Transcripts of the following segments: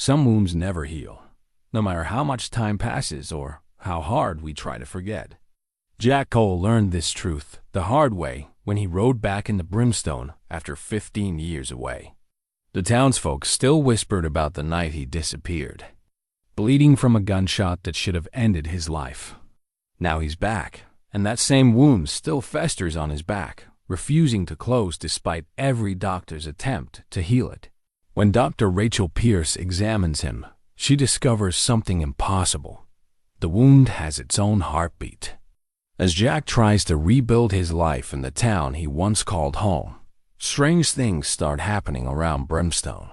Some wounds never heal, no matter how much time passes or how hard we try to forget. Jack Cole learned this truth the hard way when he rode back into Brimstone after 15 years away. The townsfolk still whispered about the night he disappeared, bleeding from a gunshot that should have ended his life. Now he's back, and that same wound still festers on his back, refusing to close despite every doctor's attempt to heal it. When Dr. Rachel Pierce examines him, she discovers something impossible. The wound has its own heartbeat. As Jack tries to rebuild his life in the town he once called home, strange things start happening around Brimstone.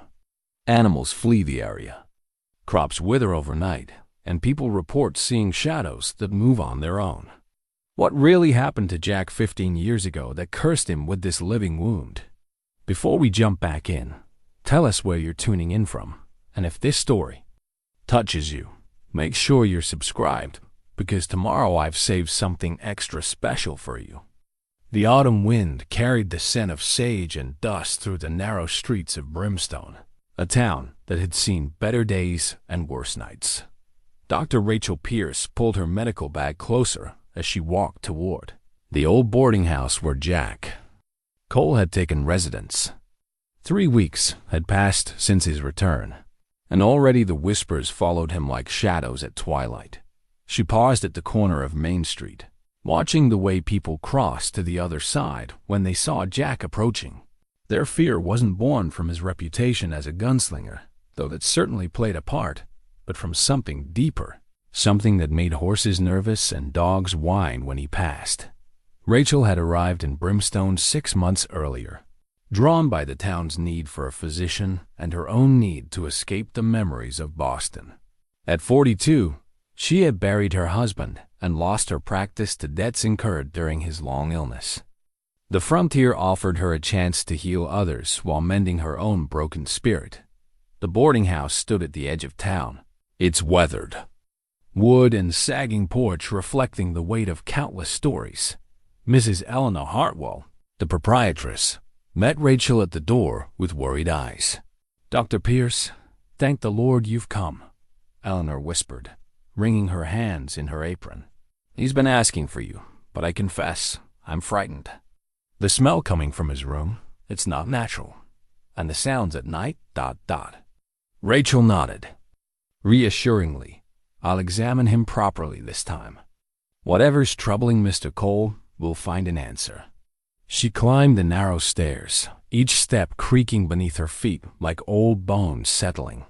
Animals flee the area. Crops wither overnight, and people report seeing shadows that move on their own. What really happened to Jack 15 years ago that cursed him with this living wound? Before we jump back in, tell us where you're tuning in from, and if this story touches you, make sure you're subscribed, because tomorrow I've saved something extra special for you. The autumn wind carried the scent of sage and dust through the narrow streets of Brimstone, a town that had seen better days and worse nights. Dr. Rachel Pierce pulled her medical bag closer as she walked toward the old boarding house where Jack Cole had taken residence. 3 weeks had passed since his return, and already the whispers followed him like shadows at twilight. She paused at the corner of Main Street, watching the way people crossed to the other side when they saw Jack approaching. Their fear wasn't born from his reputation as a gunslinger, though that certainly played a part, but from something deeper, something that made horses nervous and dogs whine when he passed. Rachel had arrived in Brimstone 6 months earlier, drawn by the town's need for a physician and her own need to escape the memories of Boston. At 42, she had buried her husband and lost her practice to debts incurred during his long illness. The frontier offered her a chance to heal others while mending her own broken spirit. The boarding house stood at the edge of town, its weathered wood and sagging porch reflecting the weight of countless stories. Mrs. Eleanor Hartwell, the proprietress, met Rachel at the door with worried eyes. "Dr. Pierce, thank the Lord you've come," Eleanor whispered, wringing her hands in her apron. "He's been asking for you, but I confess, I'm frightened. The smell coming from his room, it's not natural. And the sounds at night, ... Rachel nodded. Reassuringly, "I'll examine him properly this time. Whatever's troubling Mr. Cole, we'll find an answer." She climbed the narrow stairs, each step creaking beneath her feet like old bones settling.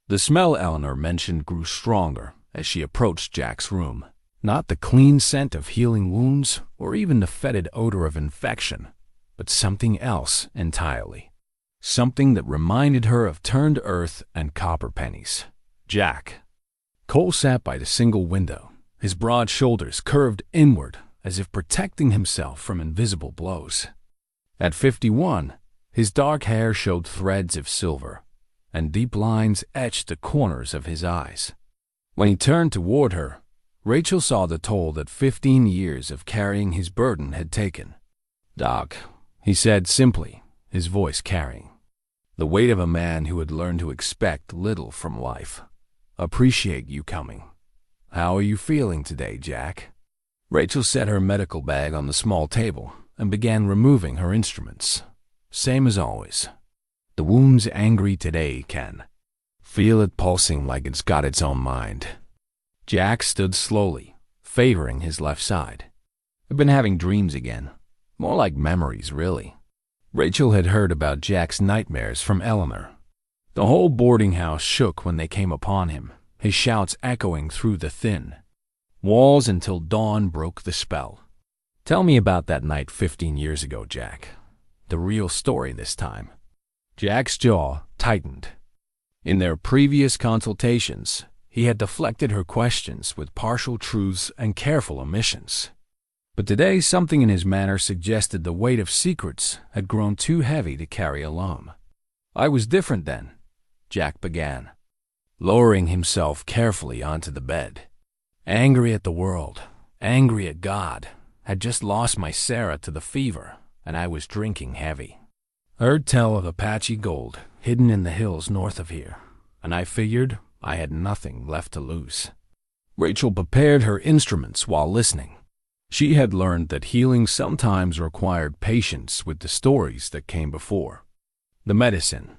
The smell Eleanor mentioned grew stronger as she approached Jack's room. Not the clean scent of healing wounds or even the fetid odor of infection, but something else entirely. Something that reminded her of turned earth and copper pennies. Jack Cole sat by the single window, his broad shoulders curved inward as if protecting himself from invisible blows. At 51, his dark hair showed threads of silver, and deep lines etched the corners of his eyes. When he turned toward her, Rachel saw the toll that 15 years of carrying his burden had taken. "Doc," he said simply, his voice carrying the weight of a man who had learned to expect little from life. "Appreciate you coming. How are you feeling today, Jack?" Rachel set her medical bag on the small table and began removing her instruments. "Same as always. The wound's angry today, Ken. Feel it pulsing like it's got its own mind." Jack stood slowly, favoring his left side. "I've been having dreams again. More like memories, really." Rachel had heard about Jack's nightmares from Eleanor. The whole boarding house shook when they came upon him, his shouts echoing through the thin walls until dawn broke the spell. "Tell me about that night 15 years ago, Jack. The real story this time." Jack's jaw tightened. In their previous consultations, he had deflected her questions with partial truths and careful omissions. But today something in his manner suggested the weight of secrets had grown too heavy to carry alone. "I was different then," Jack began, lowering himself carefully onto the bed. "Angry at the world, angry at God. Had just lost my Sarah to the fever, and I was drinking heavy. Heard tell of Apache gold hidden in the hills north of here. and I figured I had nothing left to lose. Rachel prepared her instruments while listening. She had learned that healing sometimes required patience with the stories that came before. The medicine.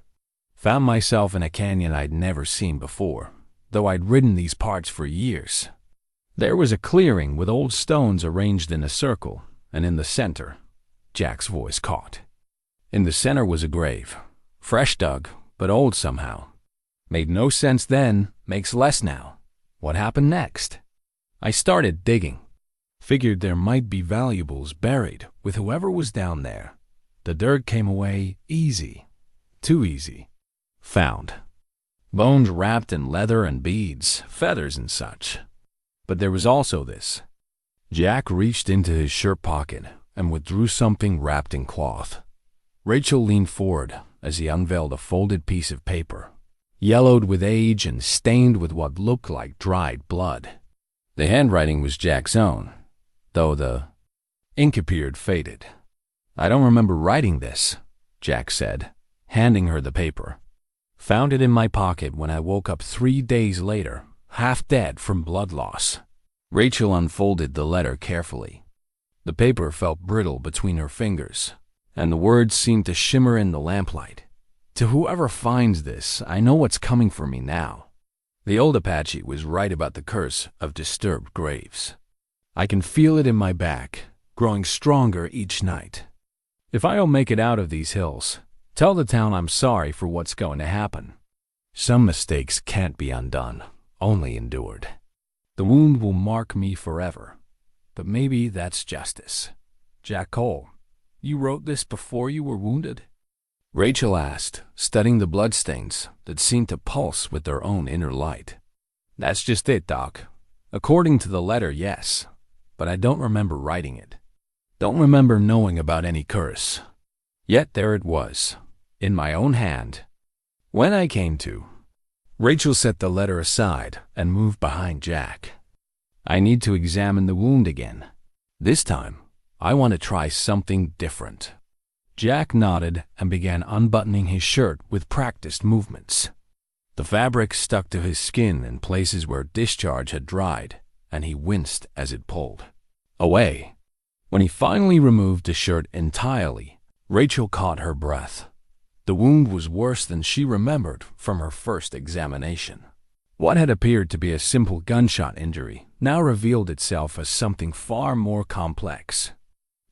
Found myself in a canyon I'd never seen before, though I'd ridden these parts for years. There was a clearing with old stones arranged in a circle, and in the center, Jack's voice caught. In the center was a grave, fresh dug, but old somehow. Made no sense then, makes less now. What happened next? I started digging. Figured there might be valuables buried with whoever was down there. The dirt came away easy. Too easy. Found. Bones wrapped in leather and beads, feathers and such. But there was also this. Jack reached into his shirt pocket and withdrew something wrapped in cloth. Rachel leaned forward as he unveiled a folded piece of paper, yellowed with age and stained with what looked like dried blood. The handwriting was Jack's own, though the ink appeared faded. "I don't remember writing this," Jack said, handing her the paper. "Found it in my pocket when I woke up 3 days later, half dead from blood loss." Rachel unfolded the letter carefully. The paper felt brittle between her fingers, and the words seemed to shimmer in the lamplight. "To whoever finds this, I know what's coming for me now." The old Apache was right about the curse of disturbed graves. "I can feel it in my back, growing stronger each night. If I don't make it out of these hills, tell the town I'm sorry for what's going to happen. Some mistakes can't be undone, only endured. The wound will mark me forever, but maybe that's justice." "Jack Cole, you wrote this before you were wounded?" Rachel asked, studying the bloodstains that seemed to pulse with their own inner light. "That's just it, Doc. According to the letter, yes, but I don't remember writing it. Don't remember knowing about any curse. Yet there it was, in my own hand. When I came to..." Rachel set the letter aside and moved behind Jack. "I need to examine the wound again. This time, I want to try something different." Jack nodded and began unbuttoning his shirt with practiced movements. The fabric stuck to his skin in places where discharge had dried, and he winced as it pulled away. When he finally removed the shirt entirely, Rachel caught her breath. The wound was worse than she remembered from her first examination. What had appeared to be a simple gunshot injury now revealed itself as something far more complex.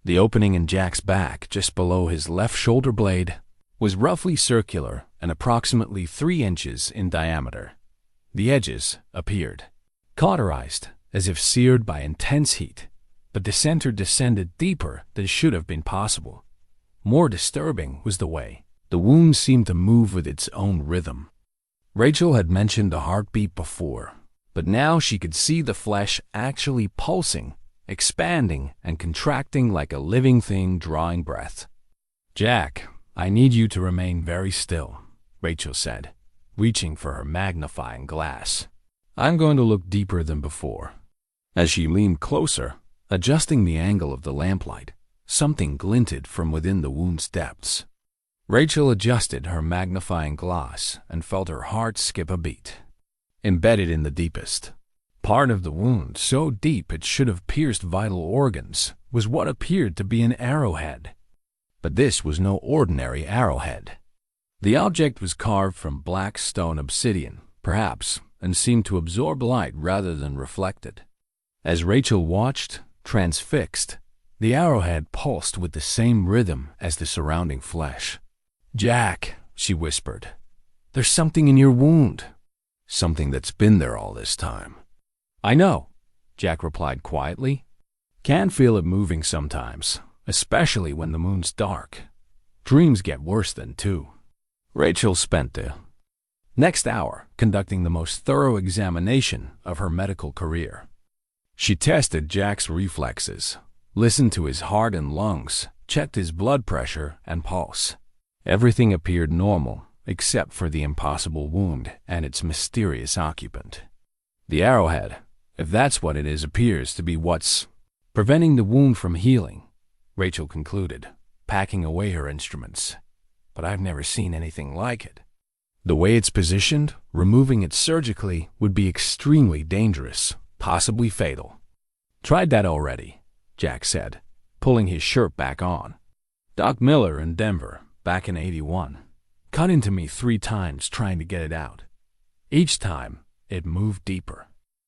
The opening in Jack's back, just below his left shoulder blade, was roughly circular and approximately 3 inches in diameter. The edges appeared cauterized, as if seared by intense heat, but the center descended deeper than should have been possible. More disturbing was the way the wound seemed to move with its own rhythm. Rachel had mentioned the heartbeat before, but now she could see the flesh actually pulsing, expanding and contracting like a living thing drawing breath. "Jack, I need you to remain very still," Rachel said, reaching for her magnifying glass. "I'm going to look deeper than before." As she leaned closer, adjusting the angle of the lamplight, something glinted from within the wound's depths. Rachel adjusted her magnifying glass and felt her heart skip a beat. Embedded in the deepest part of the wound, so deep it should have pierced vital organs, was what appeared to be an arrowhead. But this was no ordinary arrowhead. The object was carved from black stone obsidian, perhaps, and seemed to absorb light rather than reflect it. As Rachel watched, transfixed, the arrowhead pulsed with the same rhythm as the surrounding flesh. "Jack," she whispered, "there's something in your wound. Something that's been there all this time." "I know," Jack replied quietly. "Can feel it moving sometimes, especially when the moon's dark. Dreams get worse then, too." Rachel spent the next hour conducting the most thorough examination of her medical career. She tested Jack's reflexes, listened to his heart and lungs, checked his blood pressure and pulse. Everything appeared normal, except for the impossible wound and its mysterious occupant. The arrowhead, if that's what it is, appears to be what's preventing the wound from healing, Rachel concluded, packing away her instruments. "But I've never seen anything like it." The way it's positioned, removing it surgically would be extremely dangerous, possibly fatal. Tried that already, Jack said, pulling his shirt back on. Doc Miller in Denver, back in '81, cut into me 3 times trying to get it out. Each time, it moved deeper.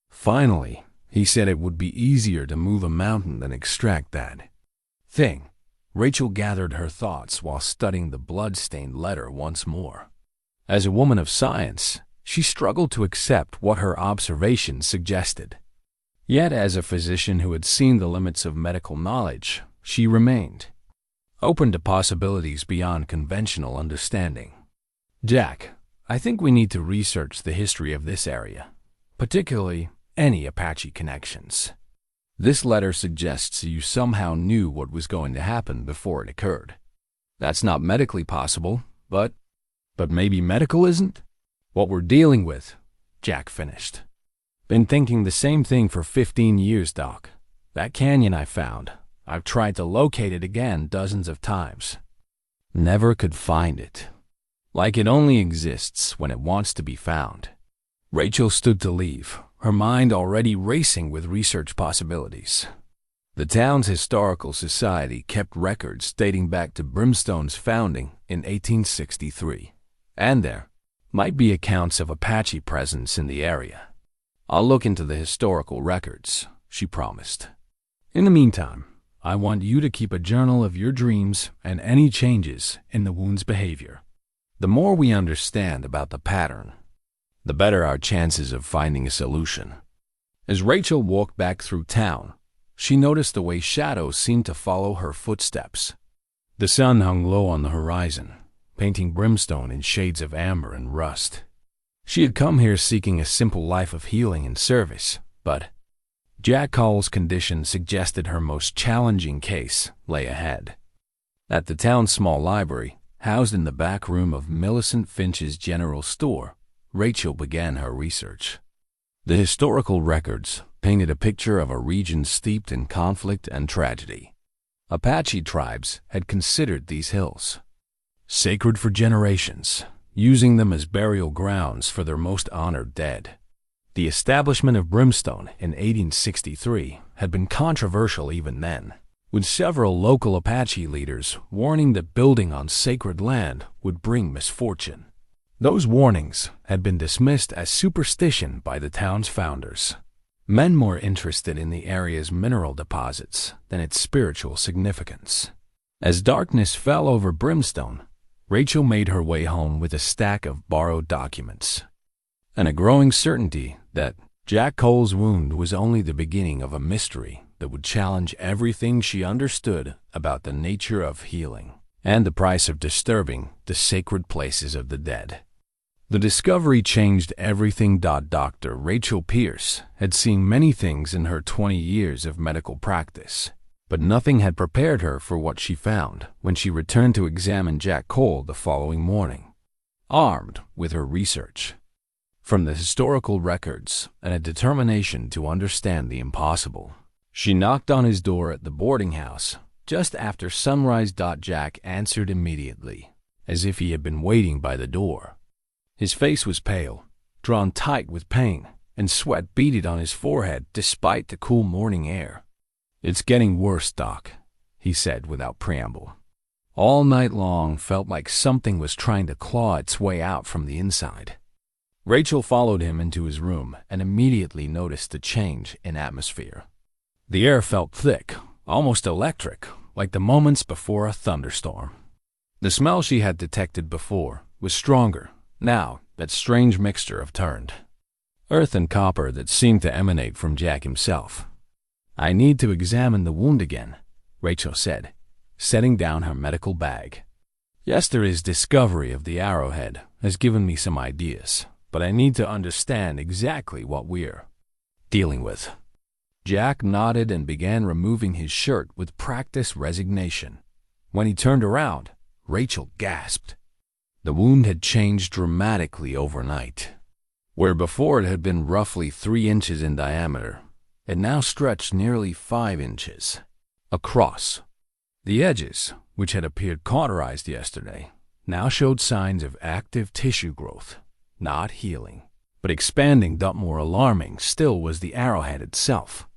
Finally, he said it would be easier to move a mountain than extract that thing. Rachel gathered her thoughts while studying the blood-stained letter once more. As a woman of science, she struggled to accept what her observations suggested. Yet as a physician who had seen the limits of medical knowledge, she remained open to possibilities beyond conventional understanding. Jack, I think we need to research the history of this area, particularly any Apache connections. This letter suggests you somehow knew what was going to happen before it occurred. That's not medically possible, but maybe medical isn't? What we're dealing with, Jack finished. Been thinking the same thing for 15 years, Doc. That canyon I found, I've tried to locate it again dozens of times. Never could find it. Like it only exists when it wants to be found. Rachel stood to leave, her mind already racing with research possibilities. The town's historical society kept records dating back to Brimstone's founding in 1863, and there might be accounts of Apache presence in the area. I'll look into the historical records, she promised. In the meantime, I want you to keep a journal of your dreams and any changes in the wound's behavior. The more we understand about the pattern, the better our chances of finding a solution. As Rachel walked back through town, she noticed the way shadows seemed to follow her footsteps. The sun hung low on the horizon, painting Brimstone in shades of amber and rust. She had come here seeking a simple life of healing and service, but Jack Cole's condition suggested her most challenging case lay ahead. At the town's small library, housed in the back room of Millicent Finch's general store, Rachel began her research. The historical records painted a picture of a region steeped in conflict and tragedy. Apache tribes had considered these hills sacred for generations, using them as burial grounds for their most honored dead. The establishment of Brimstone in 1863 had been controversial even then, with several local Apache leaders warning that building on sacred land would bring misfortune. Those warnings had been dismissed as superstition by the town's founders, men more interested in the area's mineral deposits than its spiritual significance. As darkness fell over Brimstone, Rachel made her way home with a stack of borrowed documents, and a growing certainty that Jack Cole's wound was only the beginning of a mystery that would challenge everything she understood about the nature of healing and the price of disturbing the sacred places of the dead. The discovery changed everything. Dr. Rachel Pierce had seen many things in her 20 years of medical practice, but nothing had prepared her for what she found when she returned to examine Jack Cole the following morning, armed with her research. From the historical records and a determination to understand the impossible, she knocked on his door at the boarding house just after sunrise. Jack answered immediately, as if he had been waiting by the door. His face was pale, drawn tight with pain, and sweat beaded on his forehead despite the cool morning air. "It's getting worse, Doc," he said without preamble. All night long felt like something was trying to claw its way out from the inside. Rachel followed him into his room and immediately noticed the change in atmosphere. The air felt thick, almost electric, like the moments before a thunderstorm. The smell she had detected before was stronger. Now, that strange mixture of turned earth and copper that seemed to emanate from Jack himself. "I need to examine the wound again," Rachel said, setting down her medical bag. "Yesterday's discovery of the arrowhead has given me some ideas, but I need to understand exactly what we're dealing with." Jack nodded and began removing his shirt with practiced resignation. When he turned around, Rachel gasped. The wound had changed dramatically overnight. Where before it had been roughly 3 inches in diameter, it now stretched nearly 5 inches across. The edges, which had appeared cauterized yesterday, now showed signs of active tissue growth, not healing. But expanding, but more alarming still, was the arrowhead itself.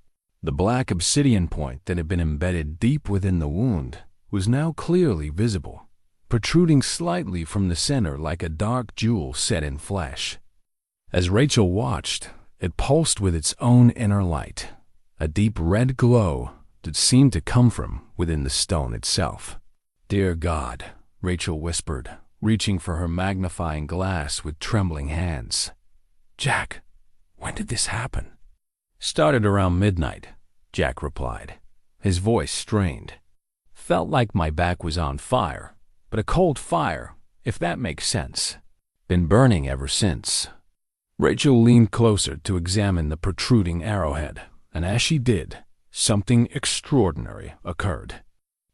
The black obsidian point that had been embedded deep within the wound was now clearly visible, protruding slightly from the center like a dark jewel set in flesh. As Rachel watched, it pulsed with its own inner light, a deep red glow that seemed to come from within the stone itself. "Dear God," Rachel whispered, reaching for her magnifying glass with trembling hands. "Jack, when did this happen?" "Started around midnight," Jack replied, his voice strained. "Felt like my back was on fire, but a cold fire, if that makes sense. Been burning ever since." Rachel leaned closer to examine the protruding arrowhead, and as she did, something extraordinary occurred.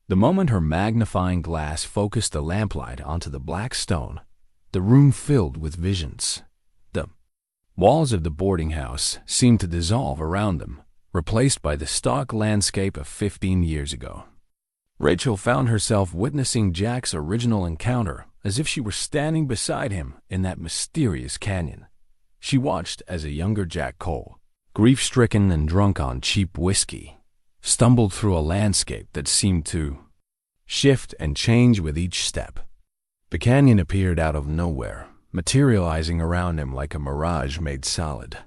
The moment her magnifying glass focused the lamplight onto the black stone, the room filled with visions. The walls of the boarding house seemed to dissolve around them, replaced by the stark landscape of 15 years ago. Rachel found herself witnessing Jack's original encounter as if she were standing beside him in that mysterious canyon. She watched as a younger Jack Cole, grief-stricken and drunk on cheap whiskey, stumbled through a landscape that seemed to shift and change with each step. The canyon appeared out of nowhere, materializing around him like a mirage made solid.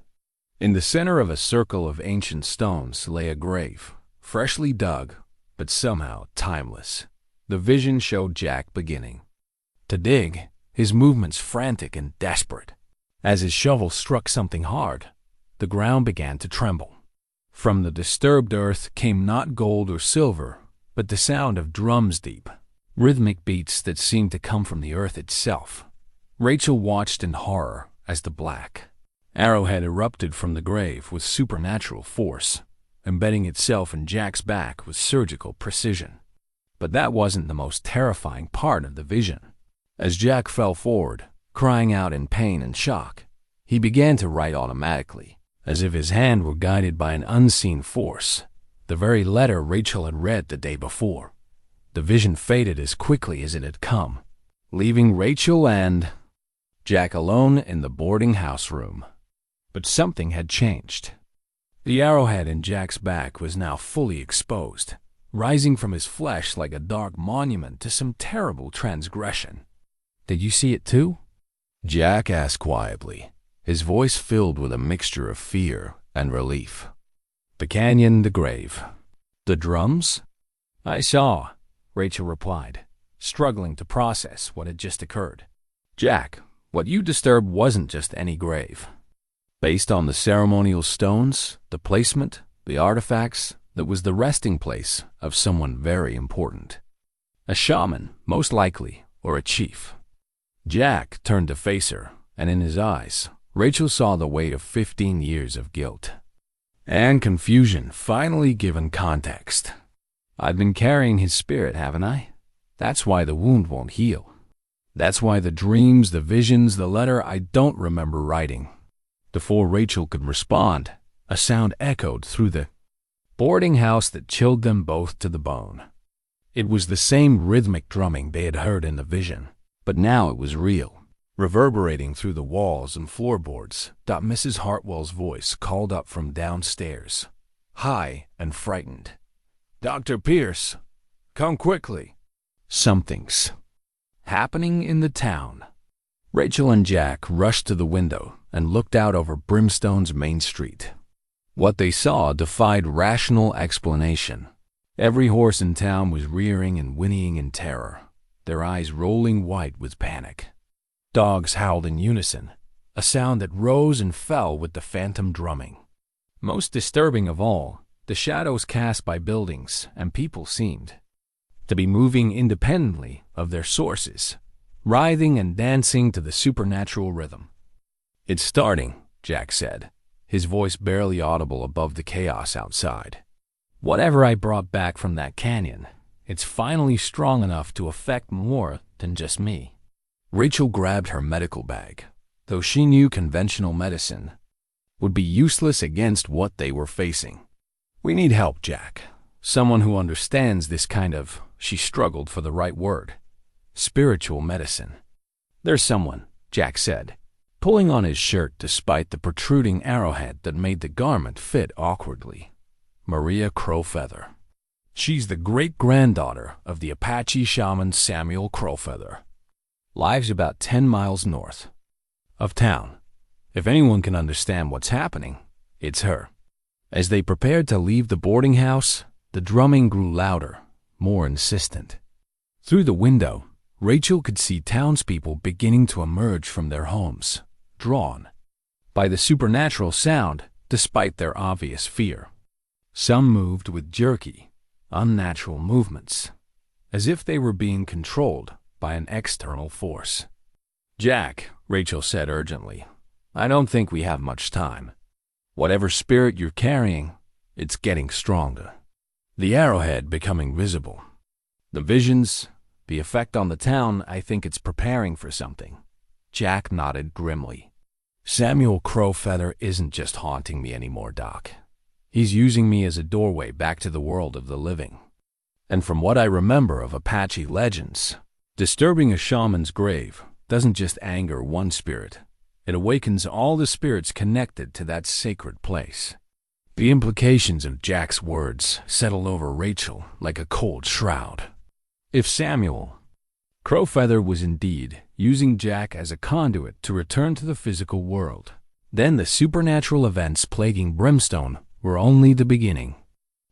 In the center of a circle of ancient stones lay a grave, freshly dug, but somehow timeless. The vision showed Jack beginning to dig, his movements frantic and desperate. As his shovel struck something hard, the ground began to tremble. From the disturbed earth came not gold or silver, but the sound of drums, deep, rhythmic beats that seemed to come from the earth itself. Rachel watched in horror as the black arrowhead erupted from the grave with supernatural force, embedding itself in Jack's back with surgical precision. But that wasn't the most terrifying part of the vision. As Jack fell forward, crying out in pain and shock, he began to write automatically, as if his hand were guided by an unseen force, the very letter Rachel had read the day before. The vision faded as quickly as it had come, leaving Rachel and Jack alone in the boarding house room. But something had changed. The arrowhead in Jack's back was now fully exposed, rising from his flesh like a dark monument to some terrible transgression. "Did you see it too?" Jack asked quietly, his voice filled with a mixture of fear and relief. "The canyon, the grave, the drums?" "I saw," Rachel replied, struggling to process what had just occurred. "Jack, what you disturbed wasn't just any grave. Based on the ceremonial stones, the placement, the artifacts, that was the resting place of someone very important. A shaman, most likely, or a chief." Jack turned to face her, and in his eyes, Rachel saw the weight of 15 years of guilt and confusion finally given context. "I've been carrying his spirit, haven't I? That's why the wound won't heal. That's why the dreams, the visions, the letter I don't remember writing." Before Rachel could respond, a sound echoed through the boarding house that chilled them both to the bone. It was the same rhythmic drumming they had heard in the vision, but now it was real, reverberating through the walls and floorboards. Mrs. Hartwell's voice called up from downstairs, high and frightened. "Dr. Pierce, come quickly. Something's happening in the town." Rachel and Jack rushed to the window and looked out over Brimstone's main street. What they saw defied rational explanation. Every horse in town was rearing and whinnying in terror, their eyes rolling white with panic. Dogs howled in unison, a sound that rose and fell with the phantom drumming. Most disturbing of all, the shadows cast by buildings and people seemed to be moving independently of their sources, writhing and dancing to the supernatural rhythm. "It's starting," Jack said, his voice barely audible above the chaos outside. "Whatever I brought back from that canyon, it's finally strong enough to affect more than just me." Rachel grabbed her medical bag, though she knew conventional medicine would be useless against what they were facing. "We need help, Jack. Someone who understands this kind of," she struggled for the right word, spiritual medicine. "There's someone," Jack said, pulling on his shirt despite the protruding arrowhead that made the garment fit awkwardly. "Maria Crowfeather. She's the great-granddaughter of the Apache shaman Samuel Crowfeather. Lives about 10 miles north of town. If anyone can understand what's happening, it's her." As they prepared to leave the boarding house, the drumming grew louder, more insistent. Through the window, Rachel could see townspeople beginning to emerge from their homes, drawn by the supernatural sound despite their obvious fear. Some moved with jerky, unnatural movements, as if they were being controlled by an external force. "Jack," Rachel said urgently, "I don't think we have much time. Whatever spirit you're carrying, it's getting stronger." The arrowhead becoming visible. "The visions, the effect on the town, I think it's preparing for something." Jack nodded grimly. "Samuel Crowfeather isn't just haunting me anymore, Doc. He's using me as a doorway back to the world of the living. And from what I remember of Apache legends, disturbing a shaman's grave doesn't just anger one spirit. It awakens all the spirits connected to that sacred place." The implications of Jack's words settled over Rachel like a cold shroud. If Samuel Crowfeather was indeed using Jack as a conduit to return to the physical world, then the supernatural events plaguing Brimstone were only the beginning.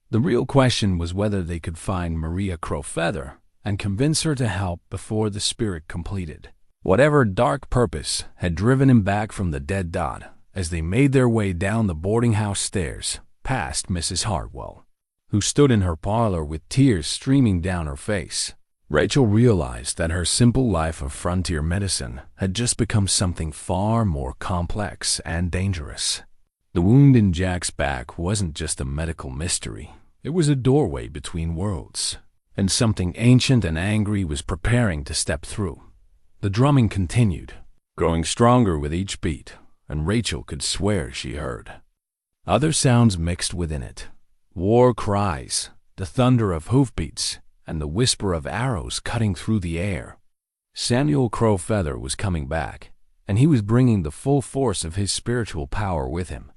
The real question was whether they could find Maria Crowfeather and convince her to help before the spirit completed whatever dark purpose had driven him back from the dead dot. As they made their way down the boarding house stairs, past Mrs. Hartwell, who stood in her parlor with tears streaming down her face, Rachel realized that her simple life of frontier medicine had just become something far more complex and dangerous. The wound in Jack's back wasn't just a medical mystery. It was a doorway between worlds, and something ancient and angry was preparing to step through. The drumming continued, growing stronger with each beat, and Rachel could swear she heard other sounds mixed within it. War cries, the thunder of hoofbeats, and the whisper of arrows cutting through the air. Samuel Crowfeather was coming back, and he was bringing the full force of his spiritual power with him.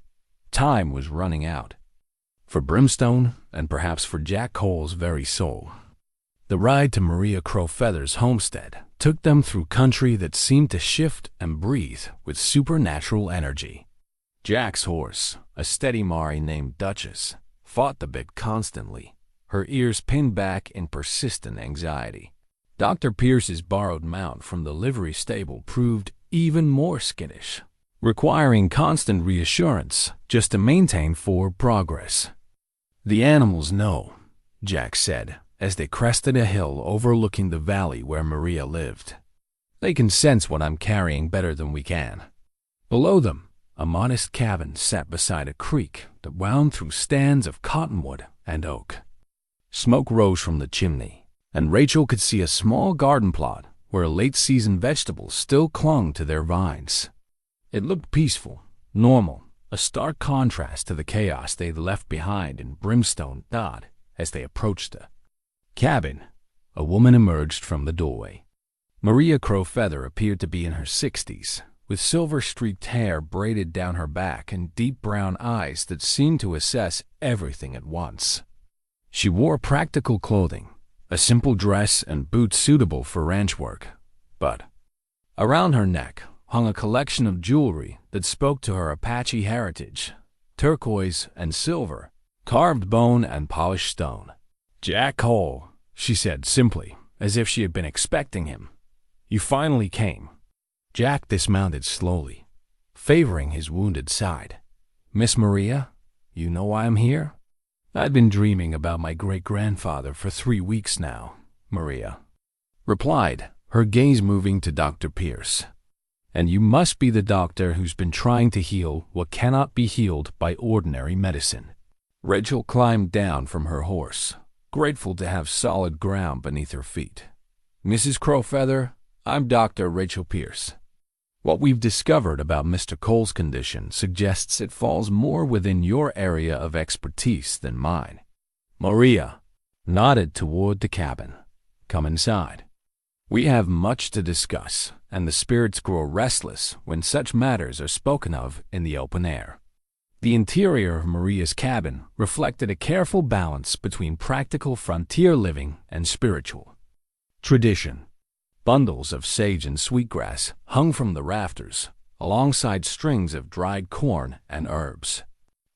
Time was running out. For Brimstone, and perhaps for Jack Cole's very soul. The ride to Maria Crowfeather's homestead took them through country that seemed to shift and breathe with supernatural energy. Jack's horse, a steady Mari named Duchess, fought the bit constantly, her ears pinned back in persistent anxiety. Dr. Pierce's borrowed mount from the livery stable proved even more skittish, requiring constant reassurance just to maintain forward progress. "The animals know," Jack said, as they crested a hill overlooking the valley where Maria lived. "They can sense what I'm carrying better than we can." Below them, a modest cabin sat beside a creek that wound through stands of cottonwood and oak. Smoke rose from the chimney, and Rachel could see a small garden plot where late-season vegetables still clung to their vines. It looked peaceful, normal, a stark contrast to the chaos they'd left behind in Brimstone Dot as they approached the cabin. A woman emerged from the doorway. Maria Crowfeather appeared to be in her 60s, with silver-streaked hair braided down her back and deep brown eyes that seemed to assess everything at once. She wore practical clothing, a simple dress and boots suitable for ranch work, but around her neck hung a collection of jewelry that spoke to her Apache heritage, turquoise and silver, carved bone and polished stone. "Jack Cole," she said simply, as if she had been expecting him. "You finally came." Jack dismounted slowly, favoring his wounded side. "Miss Maria, you know why I'm here?" "I've been dreaming about my great-grandfather for 3 weeks now," Maria replied, her gaze moving to Dr. Pierce. "And you must be the doctor who's been trying to heal what cannot be healed by ordinary medicine." Rachel climbed down from her horse, grateful to have solid ground beneath her feet. "Mrs. Crowfeather, I'm Dr. Rachel Pierce. What we've discovered about Mr. Cole's condition suggests it falls more within your area of expertise than mine." Maria nodded toward the cabin. "Come inside." We have much to discuss, and the spirits grow restless when such matters are spoken of in the open air. The interior of Maria's cabin reflected a careful balance between practical frontier living and spiritual tradition. Bundles of sage and sweetgrass hung from the rafters, alongside strings of dried corn and herbs.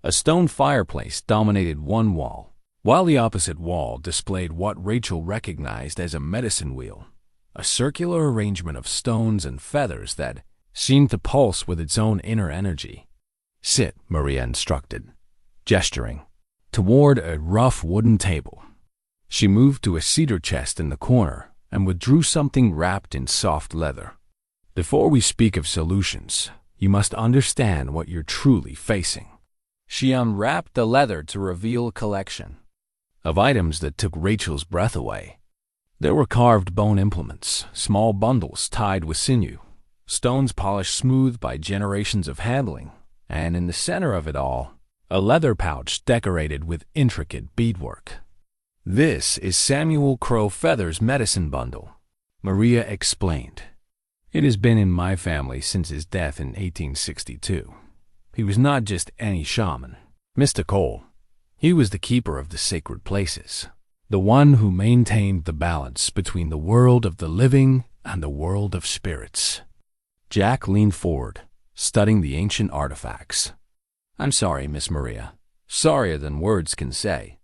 A stone fireplace dominated one wall, while the opposite wall displayed what Rachel recognized as a medicine wheel, a circular arrangement of stones and feathers that seemed to pulse with its own inner energy. "Sit," Maria instructed, gesturing toward a rough wooden table. She moved to a cedar chest in the corner and withdrew something wrapped in soft leather. "Before we speak of solutions, you must understand what you're truly facing." She unwrapped the leather to reveal a collection of items that took Rachel's breath away. There were carved bone implements, small bundles tied with sinew, stones polished smooth by generations of handling, and in the center of it all, a leather pouch decorated with intricate beadwork. "This is Samuel Crow Feather's medicine bundle," Maria explained. "It has been in my family since his death in 1862. He was not just any shaman, Mr. Cole. He was the keeper of the sacred places, the one who maintained the balance between the world of the living and the world of spirits." Jack leaned forward, studying the ancient artifacts. "I'm sorry, Miss Maria. Sorrier than words can say.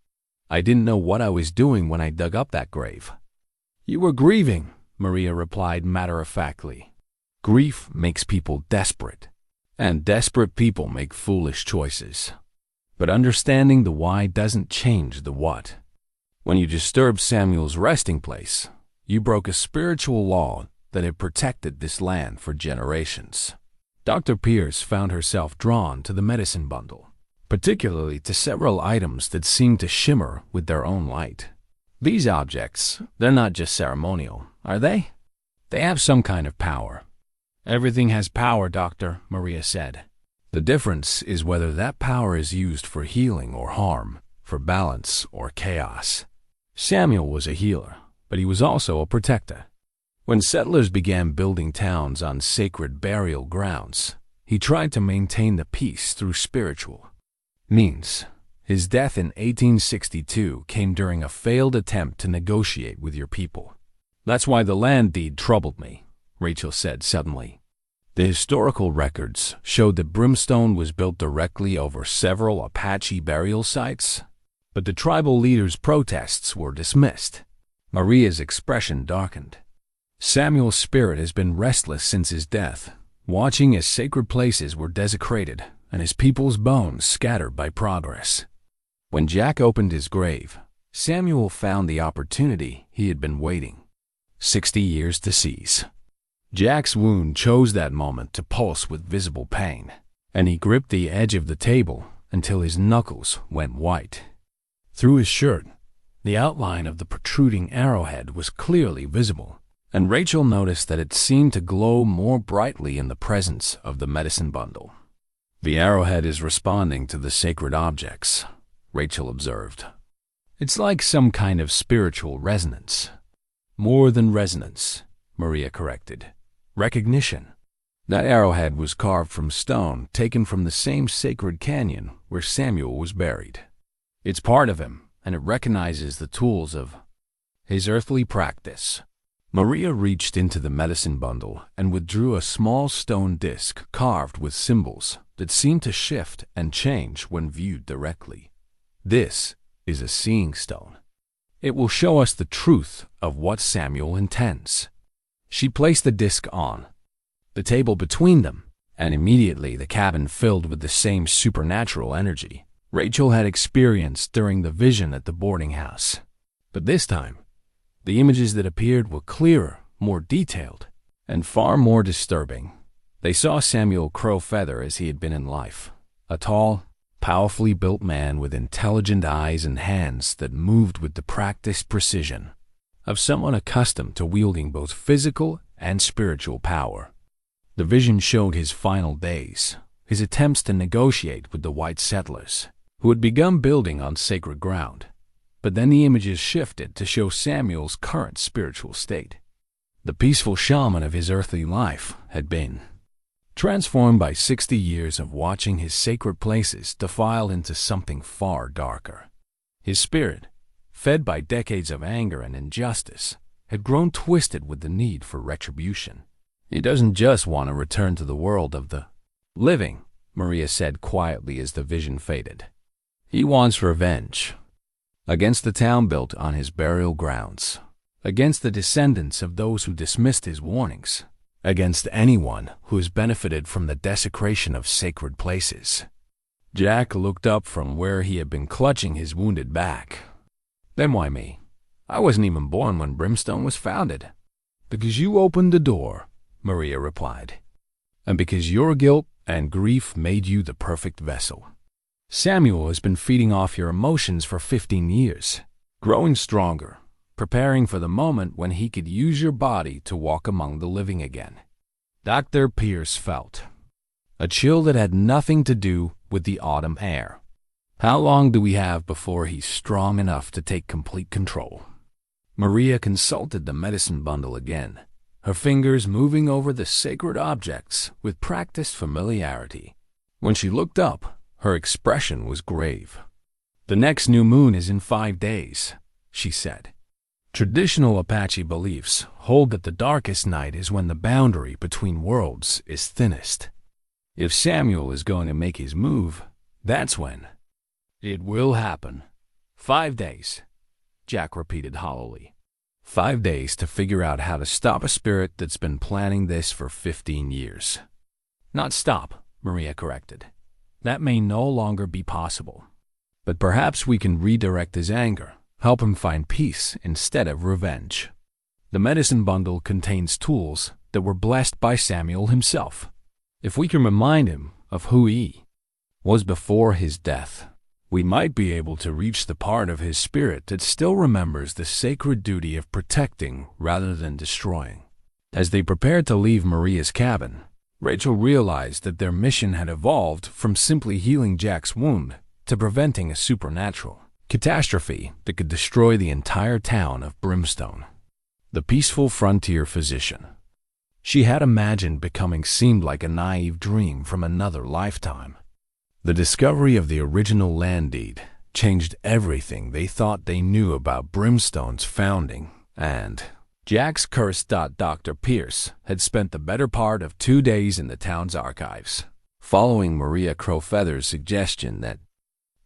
I didn't know what I was doing when I dug up that grave." "You were grieving," Maria replied matter-of-factly. "Grief makes people desperate, and desperate people make foolish choices. But understanding the why doesn't change the what. When you disturbed Samuel's resting place, you broke a spiritual law that had protected this land for generations." Dr. Pierce found herself drawn to the medicine bundle, particularly to several items that seemed to shimmer with their own light. "These objects, they're not just ceremonial, are they? They have some kind of power." "Everything has power, Doctor," Maria said. "The difference is whether that power is used for healing or harm, for balance or chaos." Samuel was a healer, but he was also a protector. When settlers began building towns on sacred burial grounds, he tried to maintain the peace through spiritual means. His death in 1862 came during a failed attempt to negotiate with your people. "That's why the land deed troubled me," Rachel said suddenly. The historical records showed that Brimstone was built directly over several Apache burial sites, but the tribal leaders' protests were dismissed. Maria's expression darkened. "Samuel's spirit has been restless since his death, watching as sacred places were desecrated and his people's bones scattered by progress." When Jack opened his grave, Samuel found the opportunity he had been waiting 60 years to seize. Jack's wound chose that moment to pulse with visible pain, and he gripped the edge of the table until his knuckles went white. Through his shirt, the outline of the protruding arrowhead was clearly visible, and Rachel noticed that it seemed to glow more brightly in the presence of the medicine bundle. "The arrowhead is responding to the sacred objects," Rachel observed. "It's like some kind of spiritual resonance." "More than resonance," Maria corrected. "Recognition. That arrowhead was carved from stone taken from the same sacred canyon where Samuel was buried. It's part of him, and it recognizes the tools of his earthly practice." Maria reached into the medicine bundle and withdrew a small stone disc carved with symbols that seemed to shift and change when viewed directly. "This is a seeing stone. It will show us the truth of what Samuel intends." She placed the disc on the table between them, and immediately the cabin filled with the same supernatural energy Rachel had experienced during the vision at the boarding house. But this time, the images that appeared were clearer, more detailed, and far more disturbing. They saw Samuel Crow Feather as he had been in life, a tall, powerfully built man with intelligent eyes and hands that moved with the practiced precision of someone accustomed to wielding both physical and spiritual power. The vision showed his final days, his attempts to negotiate with the white settlers, who had begun building on sacred ground. But then the images shifted to show Samuel's current spiritual state. The peaceful shaman of his earthly life had been transformed by 60 years of watching his sacred places defile into something far darker. His spirit, fed by decades of anger and injustice, had grown twisted with the need for retribution. He doesn't just want to return to the world of the living, Maria said quietly as the vision faded. He wants revenge. Against the town built on his burial grounds. Against the descendants of those who dismissed his warnings. Against anyone who has benefited from the desecration of sacred places. Jack looked up from where he had been clutching his wounded back. Then why me? I wasn't even born when Brimstone was founded. Because you opened the door, Maria replied. And because your guilt and grief made you the perfect vessel. Samuel has been feeding off your emotions for 15 years, growing stronger, preparing for the moment when he could use your body to walk among the living again. Dr. Pierce felt a chill that had nothing to do with the autumn air. How long do we have before he's strong enough to take complete control? Maria consulted the medicine bundle again, her fingers moving over the sacred objects with practiced familiarity. When she looked up, her expression was grave. The next new moon is in 5 days, she said. Traditional Apache beliefs hold that the darkest night is when the boundary between worlds is thinnest. If Samuel is going to make his move, that's when. It will happen. 5 days, Jack repeated hollowly. 5 days to figure out how to stop a spirit that's been planning this for 15 years. Not stop, Maria corrected. That may no longer be possible. But perhaps we can redirect his anger. Help him find peace instead of revenge. The medicine bundle contains tools that were blessed by Samuel himself. If we can remind him of who he was before his death, we might be able to reach the part of his spirit that still remembers the sacred duty of protecting rather than destroying. As they prepared to leave Maria's cabin, Rachel realized that their mission had evolved from simply healing Jack's wound to preventing a supernatural catastrophe that could destroy the entire town of Brimstone. The peaceful frontier physician she had imagined becoming seemed like a naive dream from another lifetime. The discovery of the original land deed changed everything they thought they knew about Brimstone's founding, and Jack's curse. Dr. Pierce had spent the better part of 2 days in the town's archives, following Maria Crowfeather's suggestion that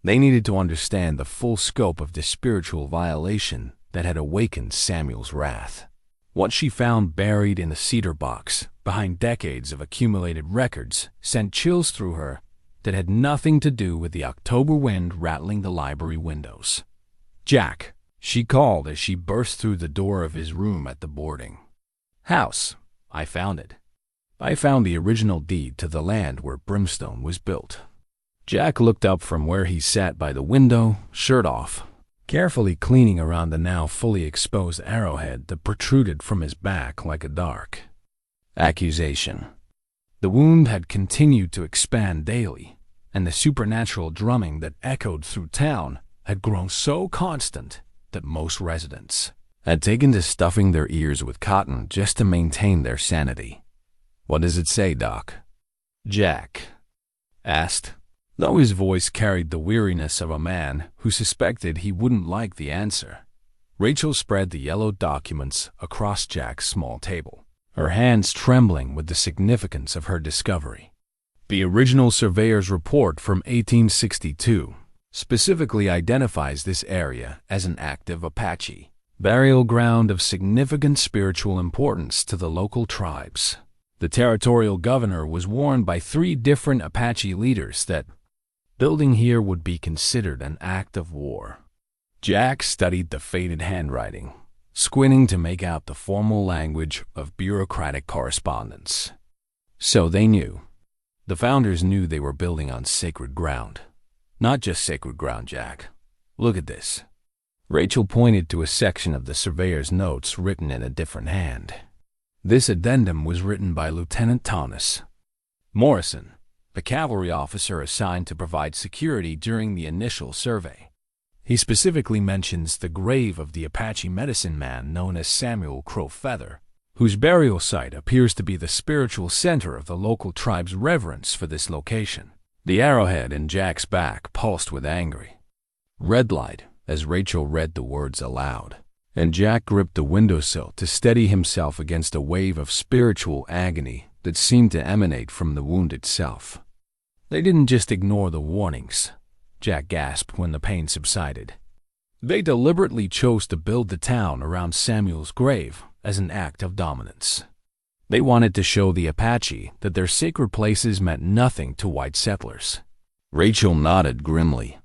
they needed to understand the full scope of the spiritual violation that had awakened Samuel's wrath. What she found buried in the cedar box, behind decades of accumulated records, sent chills through her that had nothing to do with the October wind rattling the library windows. Jack, she called as she burst through the door of his room at the boarding house. I found it. I found the original deed to the land where Brimstone was built. Jack looked up from where he sat by the window, shirt off, carefully cleaning around the now fully exposed arrowhead that protruded from his back like a dark accusation. The wound had continued to expand daily, and the supernatural drumming that echoed through town had grown so constant that most residents had taken to stuffing their ears with cotton just to maintain their sanity. "What does it say, Doc?" Jack asked, though his voice carried the weariness of a man who suspected he wouldn't like the answer. Rachel spread the yellow documents across Jack's small table, her hands trembling with the significance of her discovery. The original surveyor's report from 1862 specifically identifies this area as an active Apache burial ground of significant spiritual importance to the local tribes. The territorial governor was warned by 3 different Apache leaders that building here would be considered an act of war. Jack studied the faded handwriting, squinting to make out the formal language of bureaucratic correspondence. So they knew. The founders knew they were building on sacred ground. Not just sacred ground, Jack. Look at this. Rachel pointed to a section of the surveyor's notes written in a different hand. This addendum was written by Lieutenant Thomas Morrison, the cavalry officer assigned to provide security during the initial survey. He specifically mentions the grave of the Apache medicine man known as Samuel Crowfeather, whose burial site appears to be the spiritual center of the local tribe's reverence for this location. The arrowhead in Jack's back pulsed with angry red light as Rachel read the words aloud, and Jack gripped the windowsill to steady himself against a wave of spiritual agony that seemed to emanate from the wound itself. They didn't just ignore the warnings, Jack gasped when the pain subsided. They deliberately chose to build the town around Samuel's grave as an act of dominance. They wanted to show the Apache that their sacred places meant nothing to white settlers. Rachel nodded grimly.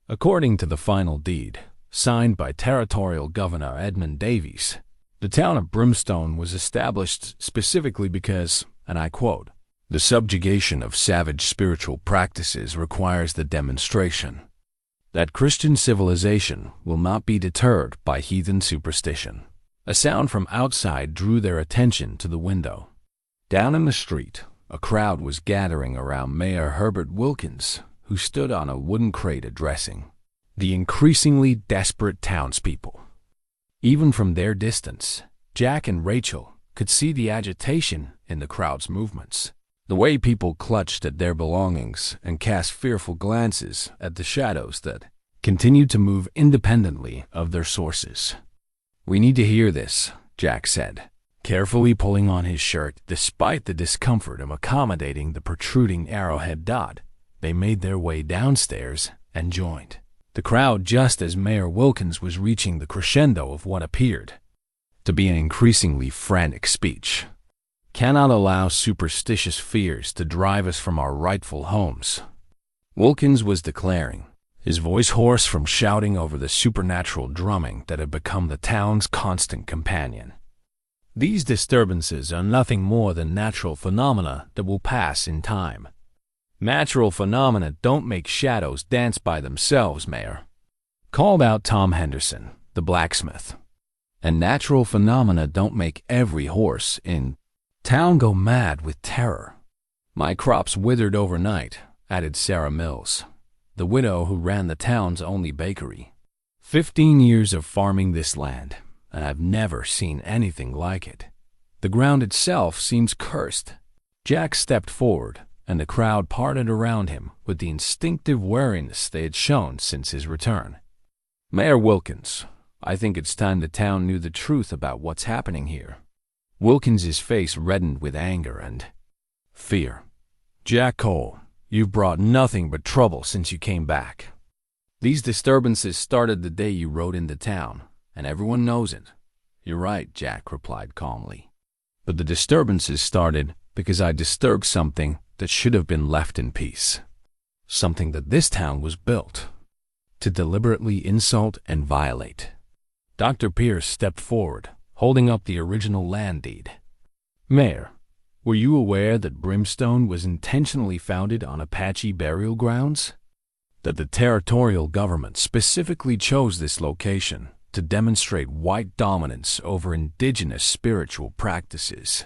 According to the final deed, signed by Territorial Governor Edmund Davies, the town of Brimstone was established specifically because, and I quote, "The subjugation of savage spiritual practices requires the demonstration that Christian civilization will not be deterred by heathen superstition." A sound from outside drew their attention to the window. Down in the street, a crowd was gathering around Mayor Herbert Wilkins, who stood on a wooden crate addressing the increasingly desperate townspeople. Even from their distance, Jack and Rachel could see the agitation in the crowd's movements, the way people clutched at their belongings and cast fearful glances at the shadows that continued to move independently of their sources. "We need to hear this," Jack said, carefully pulling on his shirt despite the discomfort of accommodating the protruding arrowhead dot. They made their way downstairs and joined the crowd just as Mayor Wilkins was reaching the crescendo of what appeared to be an increasingly frantic speech. "Cannot allow superstitious fears to drive us from our rightful homes," Wilkins was declaring, his voice hoarse from shouting over the supernatural drumming that had become the town's constant companion. "These disturbances are nothing more than natural phenomena that will pass in time. Natural phenomena don't make shadows dance by themselves, Mayor," called out Tom Henderson, the blacksmith. "And natural phenomena don't make every horse in town go mad with terror." "My crops withered overnight," added Sarah Mills, the widow who ran the town's only bakery. 15 years of farming this land, and I've never seen anything like it. The ground itself seems cursed." Jack stepped forward, and the crowd parted around him with the instinctive wariness they had shown since his return. "Mayor Wilkins, I think it's time the town knew the truth about what's happening here." Wilkins's face reddened with anger and fear. "Jack Cole, you've brought nothing but trouble since you came back. These disturbances started the day you rode into town, and everyone knows it." "You're right," Jack replied calmly. "But the disturbances started because I disturbed something that should have been left in peace. Something that this town was built to deliberately insult and violate." Dr. Pierce stepped forward, holding up the original land deed. "Mayor, were you aware that Brimstone was intentionally founded on Apache burial grounds? That the territorial government specifically chose this location to demonstrate white dominance over indigenous spiritual practices?"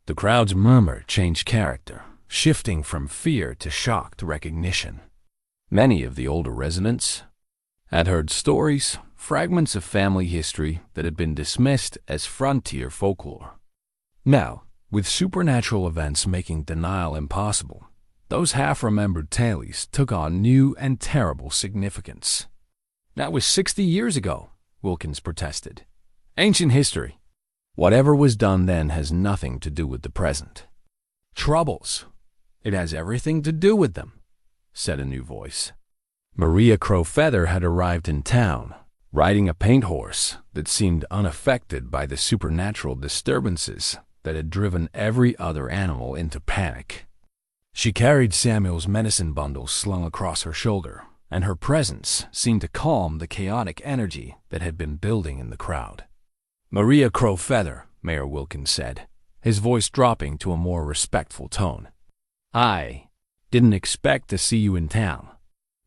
The crowd's murmur changed character, shifting from fear to shocked recognition. Many of the older residents had heard stories, fragments of family history that had been dismissed as frontier folklore. Now, with supernatural events making denial impossible, those half-remembered tales took on new and terrible significance. "That was 60 years ago," Wilkins protested. "Ancient history. Whatever was done then has nothing to do with the present." "Troubles. It has everything to do with them," said a new voice. Maria Crowfeather had arrived in town, riding a paint horse that seemed unaffected by the supernatural disturbances that had driven every other animal into panic. She carried Samuel's medicine bundle slung across her shoulder, and her presence seemed to calm the chaotic energy that had been building in the crowd. "Maria Crowfeather," Mayor Wilkins said, his voice dropping to a more respectful tone. "I didn't expect to see you in town.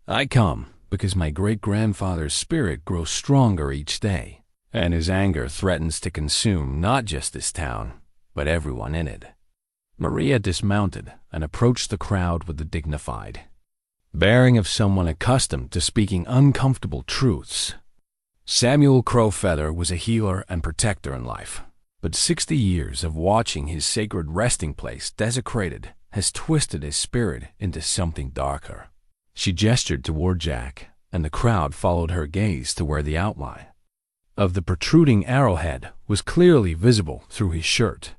I come because my great-grandfather's spirit grows stronger each day, and his anger threatens to consume not just this town, but everyone in it." Maria dismounted and approached the crowd with the dignified bearing of someone accustomed to speaking uncomfortable truths. Samuel Crowfeather was a healer and protector in life. But 60 years of watching his sacred resting place desecrated has twisted his spirit into something darker. She gestured toward Jack, and the crowd followed her gaze to where the outline of the protruding arrowhead was clearly visible through his shirt.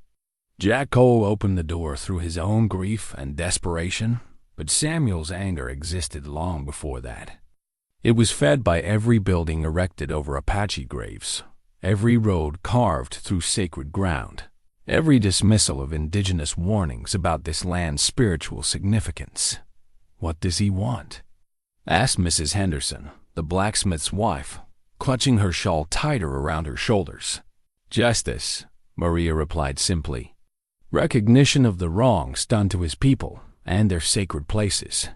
Jack Cole opened the door through his own grief and desperation, but Samuel's anger existed long before that. It was fed by every building erected over Apache graves, every road carved through sacred ground, every dismissal of indigenous warnings about this land's spiritual significance. "What does he want?" asked Mrs. Henderson, the blacksmith's wife, clutching her shawl tighter around her shoulders. "Justice," Maria replied simply. "Recognition of the wrongs done to his people and their sacred places.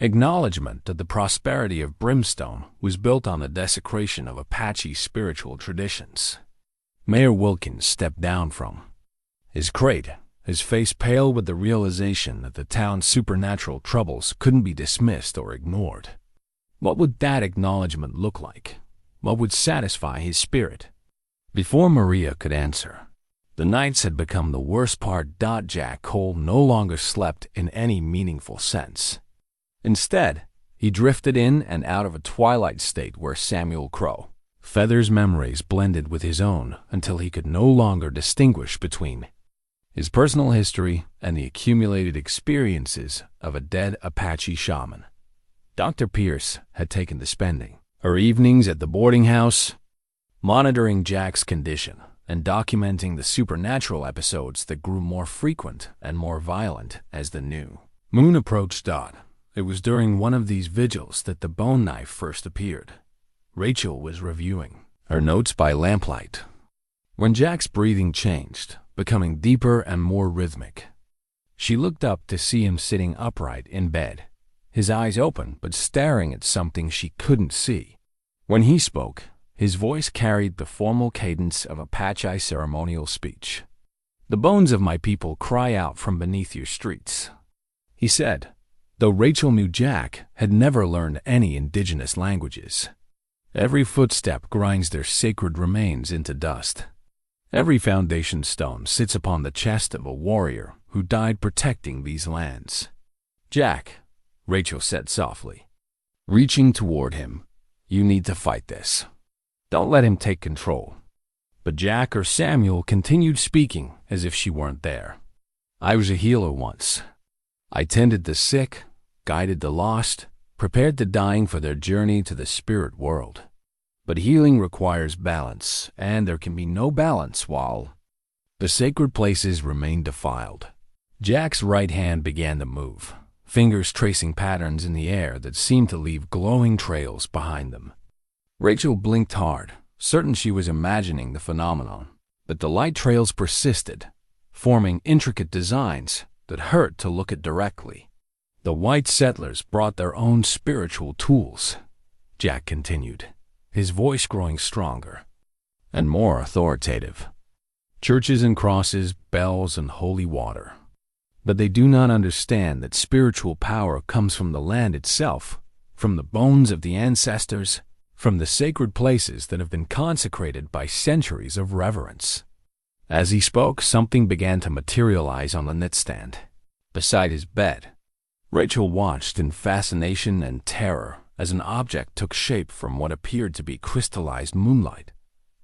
Acknowledgement that the prosperity of Brimstone was built on the desecration of Apache spiritual traditions." Mayor Wilkins stepped down from his crate, his face pale with the realization that the town's supernatural troubles couldn't be dismissed or ignored. What would that acknowledgement look like? What would satisfy his spirit? Before Maria could answer, the nights had become the worst part. Jack Cole no longer slept in any meaningful sense. Instead, he drifted in and out of a twilight state where Samuel Crow Feather's memories blended with his own until he could no longer distinguish between his personal history and the accumulated experiences of a dead Apache shaman. Dr. Pierce had taken to spending her evenings at the boarding house, monitoring Jack's condition and documenting the supernatural episodes that grew more frequent and more violent as the new moon approached. It was during one of these vigils that the bone knife first appeared. Rachel was reviewing her notes by lamplight when Jack's breathing changed, becoming deeper and more rhythmic. She looked up to see him sitting upright in bed, his eyes open but staring at something she couldn't see. When he spoke, his voice carried the formal cadence of Apache ceremonial speech. "The bones of my people cry out from beneath your streets," he said, though Rachel knew Jack had never learned any indigenous languages. "Every footstep grinds their sacred remains into dust. Every foundation stone sits upon the chest of a warrior who died protecting these lands." "Jack," Rachel said softly, reaching toward him, "you need to fight this. Don't let him take control." But Jack or Samuel continued speaking as if she weren't there. "I was a healer once. I tended the sick, guided the lost, prepared the dying for their journey to the spirit world. But healing requires balance, and there can be no balance while the sacred places remain defiled." Jack's right hand began to move, fingers tracing patterns in the air that seemed to leave glowing trails behind them. Rachel blinked hard, certain she was imagining the phenomenon, but the light trails persisted, forming intricate designs that hurt to look at directly. "The white settlers brought their own spiritual tools," Jack continued, his voice growing stronger and more authoritative. "Churches and crosses, bells and holy water. But they do not understand that spiritual power comes from the land itself, from the bones of the ancestors, from the sacred places that have been consecrated by centuries of reverence." As he spoke, something began to materialize on the nightstand beside his bed. Rachel watched in fascination and terror as an object took shape from what appeared to be crystallized moonlight,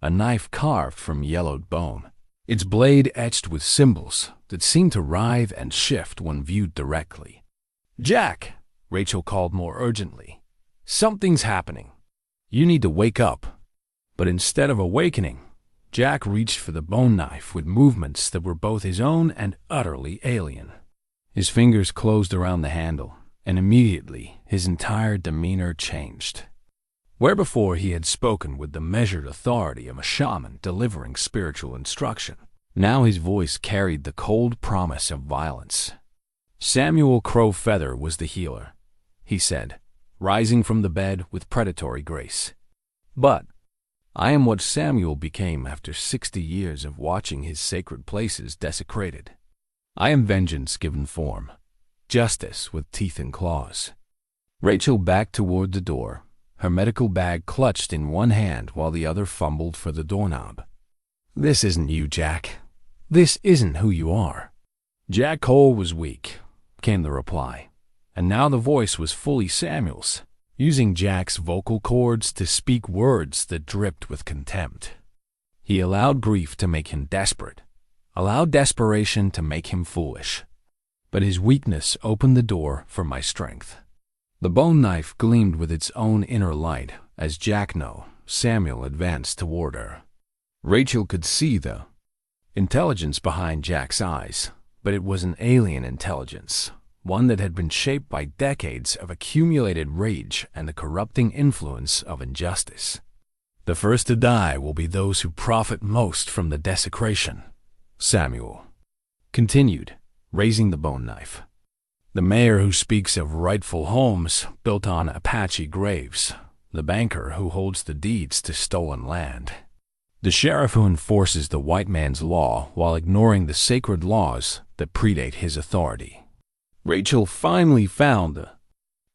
a knife carved from yellowed bone, its blade etched with symbols that seemed to writhe and shift when viewed directly. "Jack," Rachel called more urgently, "something's happening. You need to wake up." But instead of awakening, Jack reached for the bone knife with movements that were both his own and utterly alien. His fingers closed around the handle, and immediately his entire demeanor changed. Where before he had spoken with the measured authority of a shaman delivering spiritual instruction, now his voice carried the cold promise of violence. "Samuel Crow Feather was the healer," he said, rising from the bed with predatory grace. "But I am what Samuel became after 60 years of watching his sacred places desecrated. I am vengeance given form, justice with teeth and claws." Rachel backed toward the door, her medical bag clutched in one hand while the other fumbled for the doorknob. This isn't you, Jack. This isn't who you are. Jack Cole was weak, came the reply, and now the voice was fully Samuel's, using Jack's vocal cords to speak words that dripped with contempt. He allowed grief to make him desperate, allowed desperation to make him foolish. But his weakness opened the door for my strength. The bone knife gleamed with its own inner light as Samuel advanced toward her. Rachel could see the intelligence behind Jack's eyes, but it was an alien intelligence, one that had been shaped by decades of accumulated rage and the corrupting influence of injustice. The first to die will be those who profit most from the desecration, Samuel continued, raising the bone knife. The mayor who speaks of rightful homes built on Apache graves, the banker who holds the deeds to stolen land, the sheriff who enforces the white man's law while ignoring the sacred laws that predate his authority. Rachel finally found the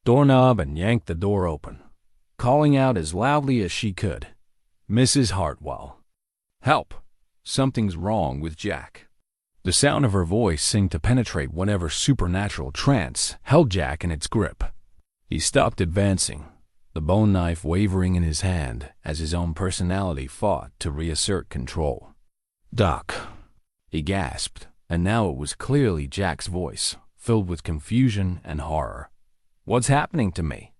doorknob and yanked the door open, calling out as loudly as she could, "Mrs. Hartwell, help! Something's wrong with Jack." The sound of her voice seemed to penetrate whatever supernatural trance held Jack in its grip. He stopped advancing, the bone knife wavering in his hand as his own personality fought to reassert control. "Doc," he gasped, and now it was clearly Jack's voice, filled with confusion and horror. "What's happening to me?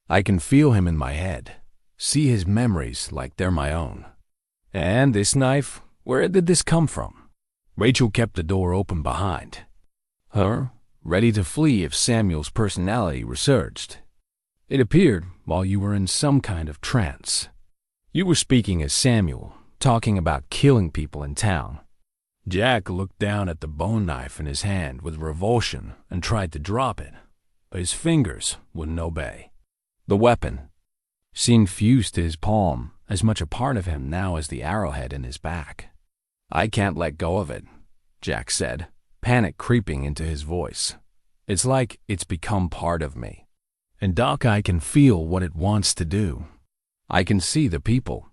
I can feel him in my head, see his memories like they're my own. And this knife, where did this come from?" Rachel kept the door open behind her, ready to flee if Samuel's personality resurged. "It appeared while you were in some kind of trance. You were speaking as Samuel, talking about killing people in town." Jack looked down at the bone knife in his hand with revulsion and tried to drop it, but his fingers wouldn't obey. The weapon seemed fused to his palm, as much a part of him now as the arrowhead in his back. "I can't let go of it," Jack said, panic creeping into his voice. "It's like it's become part of me. And Doc, I can feel what it wants to do. I can see the people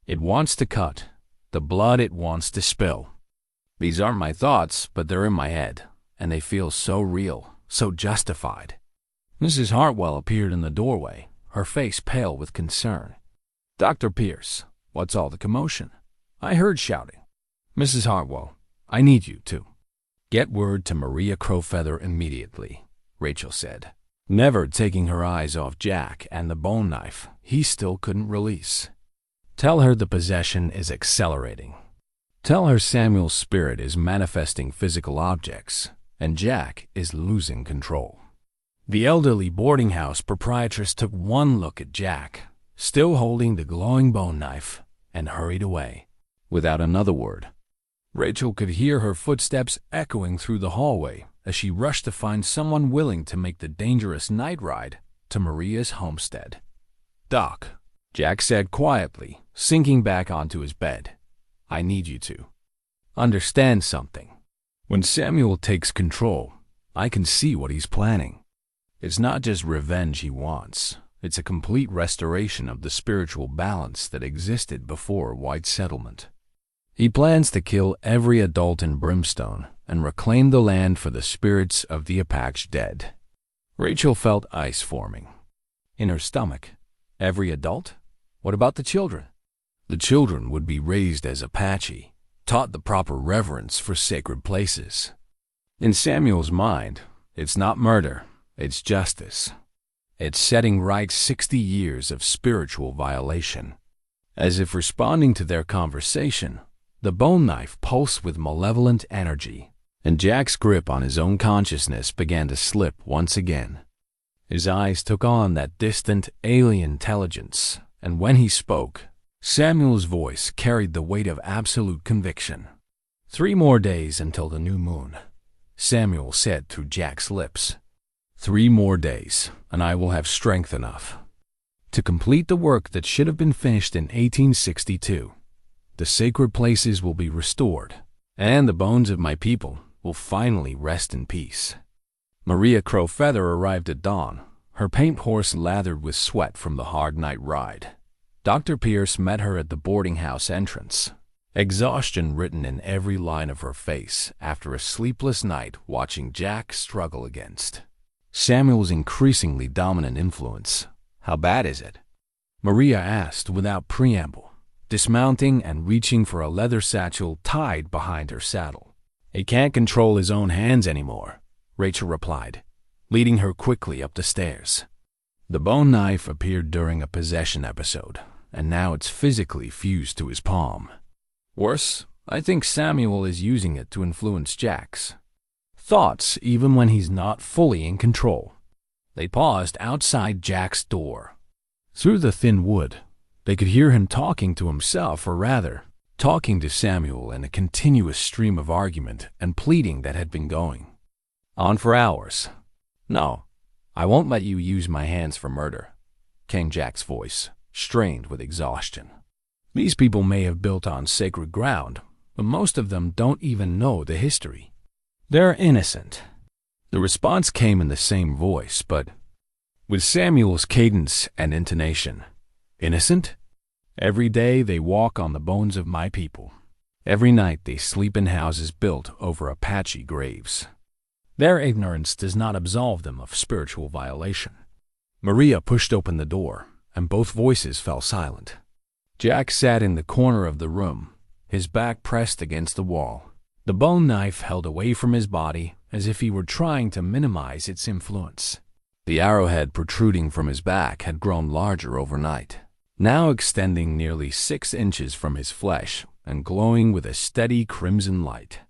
it wants to cut, the blood it wants to spill. These aren't my thoughts, but they're in my head, and they feel so real, so justified." Mrs. Hartwell appeared in the doorway, her face pale with concern. "Dr. Pierce, what's all the commotion? I heard shouting." "Mrs. Hartwell, I need you to get word to Maria Crowfeather immediately," Rachel said, never taking her eyes off Jack and the bone knife he still couldn't release. "Tell her the possession is accelerating. Tell her Samuel's spirit is manifesting physical objects, and Jack is losing control." The elderly boarding house proprietress took one look at Jack, still holding the glowing bone knife, and hurried away, without another word. Rachel could hear her footsteps echoing through the hallway as she rushed to find someone willing to make the dangerous night ride to Maria's homestead. "Doc," Jack said quietly, sinking back onto his bed, "I need you to understand something. When Samuel takes control, I can see what he's planning. It's not just revenge he wants. It's a complete restoration of the spiritual balance that existed before white settlement. He plans to kill every adult in Brimstone and reclaim the land for the spirits of the Apache dead." Rachel felt ice forming in her stomach. Every adult? What about the children? The children would be raised as Apache, taught the proper reverence for sacred places. In Samuel's mind, it's not murder, it's justice. It's setting right 60 years of spiritual violation. As if responding to their conversation, the bone knife pulsed with malevolent energy, and Jack's grip on his own consciousness began to slip once again. His eyes took on that distant, alien intelligence, and when he spoke, Samuel's voice carried the weight of absolute conviction. 3 more days until the new moon," Samuel said through Jack's lips. 3 more days, and I will have strength enough to complete the work that should have been finished in 1862. The sacred places will be restored, and the bones of my people will finally rest in peace." Maria Crowfeather arrived at dawn, her paint horse lathered with sweat from the hard night ride. Dr. Pierce met her at the boarding house entrance, exhaustion written in every line of her face after a sleepless night watching Jack struggle against Samuel's increasingly dominant influence. "How bad is it?" Maria asked without preamble, dismounting and reaching for a leather satchel tied behind her saddle. "He can't control his own hands anymore," Rachel replied, leading her quickly up the stairs. The bone knife appeared during a possession episode, and now it's physically fused to his palm. "Worse, I think Samuel is using it to influence Jack's thoughts even when he's not fully in control." They paused outside Jack's door. Through the thin wood, they could hear him talking to himself, or rather, talking to Samuel in a continuous stream of argument and pleading that had been going on for hours. "No, I won't let you use my hands for murder," came Jack's voice, strained with exhaustion. "These people may have built on sacred ground, but most of them don't even know the history. They're innocent." The response came in the same voice, but with Samuel's cadence and intonation. "Innocent? Every day they walk on the bones of my people. Every night they sleep in houses built over Apache graves. Their ignorance does not absolve them of spiritual violation." Maria pushed open the door, and both voices fell silent. Jack sat in the corner of the room, his back pressed against the wall, the bone knife held away from his body as if he were trying to minimize its influence. The arrowhead protruding from his back had grown larger overnight, now extending nearly 6 inches from his flesh and glowing with a steady crimson light.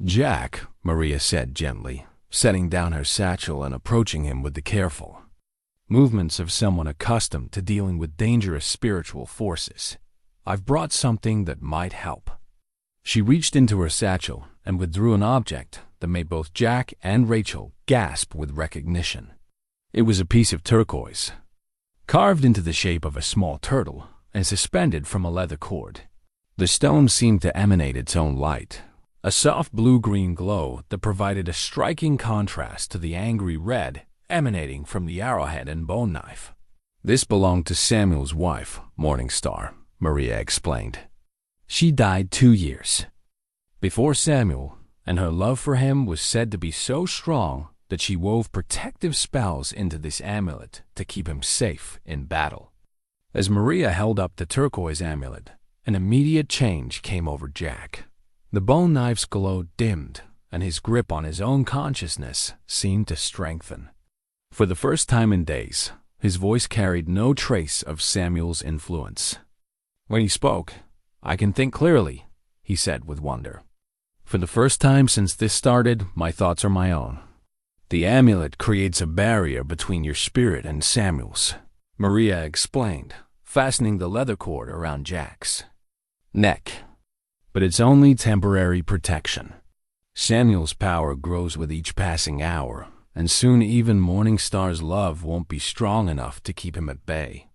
"Jack," Maria said gently, setting down her satchel and approaching him with the careful movements of someone accustomed to dealing with dangerous spiritual forces, "I've brought something that might help." She reached into her satchel and withdrew an object that made both Jack and Rachel gasp with recognition. It was a piece of turquoise, carved into the shape of a small turtle and suspended from a leather cord. The stone seemed to emanate its own light, a soft blue-green glow that provided a striking contrast to the angry red emanating from the arrowhead and bone knife. "This belonged to Samuel's wife, Morningstar," Maria explained. "She died 2 years before Samuel, and her love for him was said to be so strong that she wove protective spells into this amulet to keep him safe in battle." As Maria held up the turquoise amulet, an immediate change came over Jack. The bone knife's glow dimmed, and his grip on his own consciousness seemed to strengthen. For the first time in days, his voice carried no trace of Samuel's influence. When he spoke, "I can think clearly," he said with wonder. "For the first time since this started, my thoughts are my own. The amulet creates a barrier between your spirit and Samuel's," Maria explained, fastening the leather cord around Jack's neck. "But it's only temporary protection. Samuel's power grows with each passing hour, and soon even Morningstar's love won't be strong enough to keep him at bay."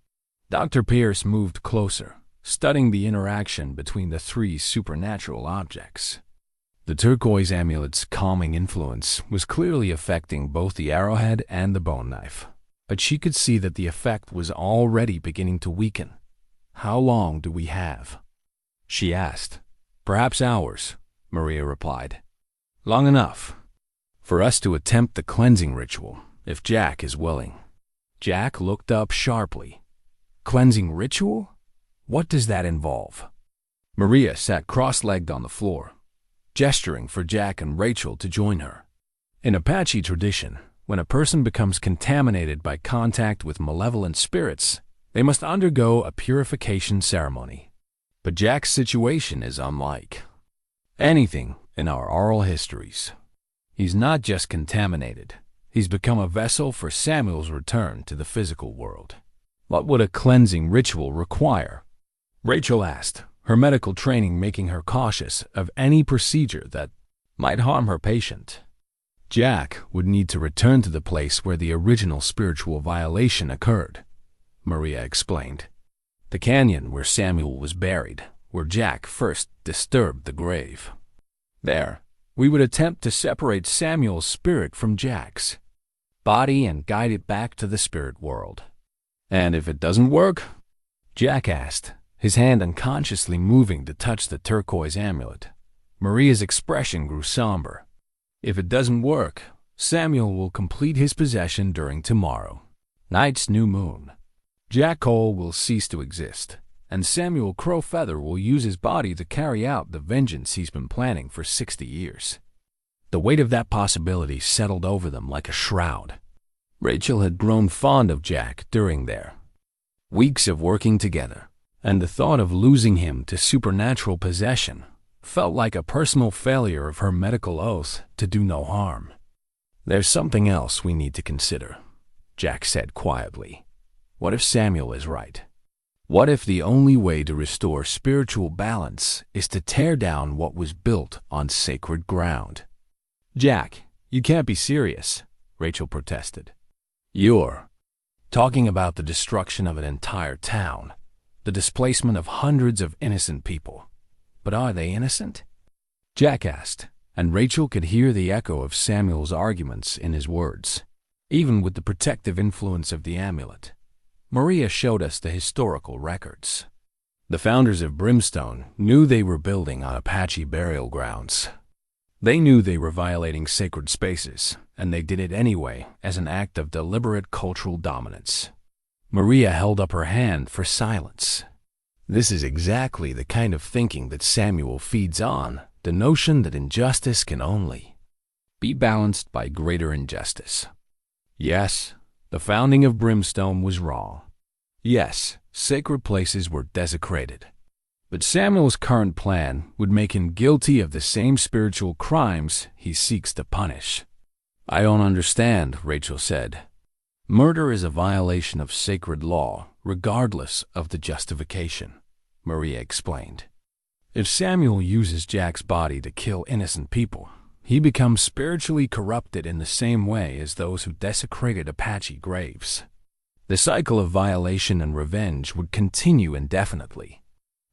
Dr. Pierce moved closer, studying the interaction between the 3 supernatural objects. The turquoise amulet's calming influence was clearly affecting both the arrowhead and the bone knife, but she could see that the effect was already beginning to weaken. "How long do we have?" she asked. "Perhaps hours," Maria replied. "Long enough for us to attempt the cleansing ritual, if Jack is willing." Jack looked up sharply. "Cleansing ritual? What does that involve?" Maria sat cross-legged on the floor, gesturing for Jack and Rachel to join her. In Apache tradition, when a person becomes contaminated by contact with malevolent spirits, they must undergo a purification ceremony. But Jack's situation is unlike anything in our oral histories. He's not just contaminated, he's become a vessel for Samuel's return to the physical world. What would a cleansing ritual require? Rachel asked, her medical training making her cautious of any procedure that might harm her patient. Jack would need to return to the place where the original spiritual violation occurred, Maria explained. The canyon where Samuel was buried, where Jack first disturbed the grave. There, we would attempt to separate Samuel's spirit from Jack's body and guide it back to the spirit world. "And if it doesn't work?" Jack asked, his hand unconsciously moving to touch the turquoise amulet. Maria's expression grew somber. If it doesn't work, Samuel will complete his possession during tomorrow night's new moon. Jack Cole will cease to exist, and Samuel Crowfeather will use his body to carry out the vengeance he's been planning for 60 years. The weight of that possibility settled over them like a shroud. Rachel had grown fond of Jack during their weeks of working together, and the thought of losing him to supernatural possession felt like a personal failure of her medical oath to do no harm. "There's something else we need to consider," Jack said quietly. "What if Samuel is right? What if the only way to restore spiritual balance is to tear down what was built on sacred ground?" "Jack, you can't be serious," Rachel protested. "You're talking about the destruction of an entire town, the displacement of hundreds of innocent people. But are they innocent?" Jack asked, and Rachel could hear the echo of Samuel's arguments in his words. Even with the protective influence of the amulet, Maria showed us the historical records. The founders of Brimstone knew they were building on Apache burial grounds. They knew they were violating sacred spaces, and they did it anyway as an act of deliberate cultural dominance. Maria held up her hand for silence. This is exactly the kind of thinking that Samuel feeds on, the notion that injustice can only be balanced by greater injustice. Yes, the founding of Brimstone was wrong. Yes, sacred places were desecrated. But Samuel's current plan would make him guilty of the same spiritual crimes he seeks to punish. "I don't understand," Rachel said. "Murder is a violation of sacred law, regardless of the justification," Maria explained. "If Samuel uses Jack's body to kill innocent people, he becomes spiritually corrupted in the same way as those who desecrated Apache graves. The cycle of violation and revenge would continue indefinitely."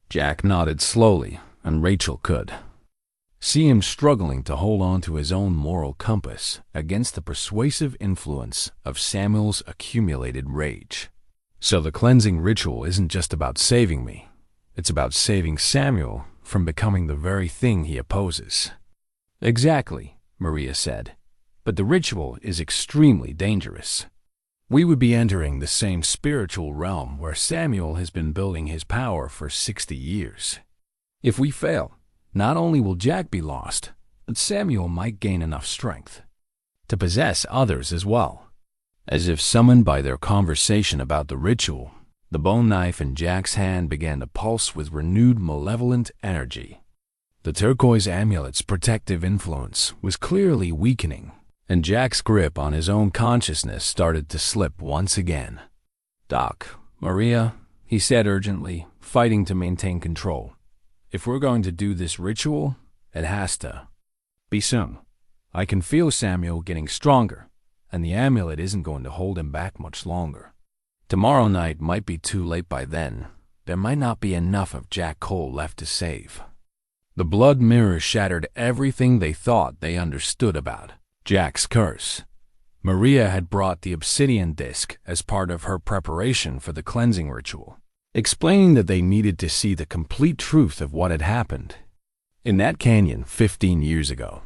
Jack nodded slowly, and Rachel could see him struggling to hold on to his own moral compass against the persuasive influence of Samuel's accumulated rage. "So the cleansing ritual isn't just about saving me. It's about saving Samuel from becoming the very thing he opposes." "Exactly," Maria said. "But the ritual is extremely dangerous. We would be entering the same spiritual realm where Samuel has been building his power for 60 years. If we fail, not only will Jack be lost, but Samuel might gain enough strength to possess others as well." As if summoned by their conversation about the ritual, the bone knife in Jack's hand began to pulse with renewed malevolent energy. The turquoise amulet's protective influence was clearly weakening, and Jack's grip on his own consciousness started to slip once again. "Doc, Maria," he said urgently, fighting to maintain control. "If we're going to do this ritual, it has to be soon. I can feel Samuel getting stronger, and the amulet isn't going to hold him back much longer. Tomorrow night might be too late by then. There might not be enough of Jack Cole left to save." The blood mirror shattered everything they thought they understood about Jack's curse. Maria had brought the obsidian disc as part of her preparation for the cleansing ritual, explaining that they needed to see the complete truth of what had happened in that canyon 15 years ago.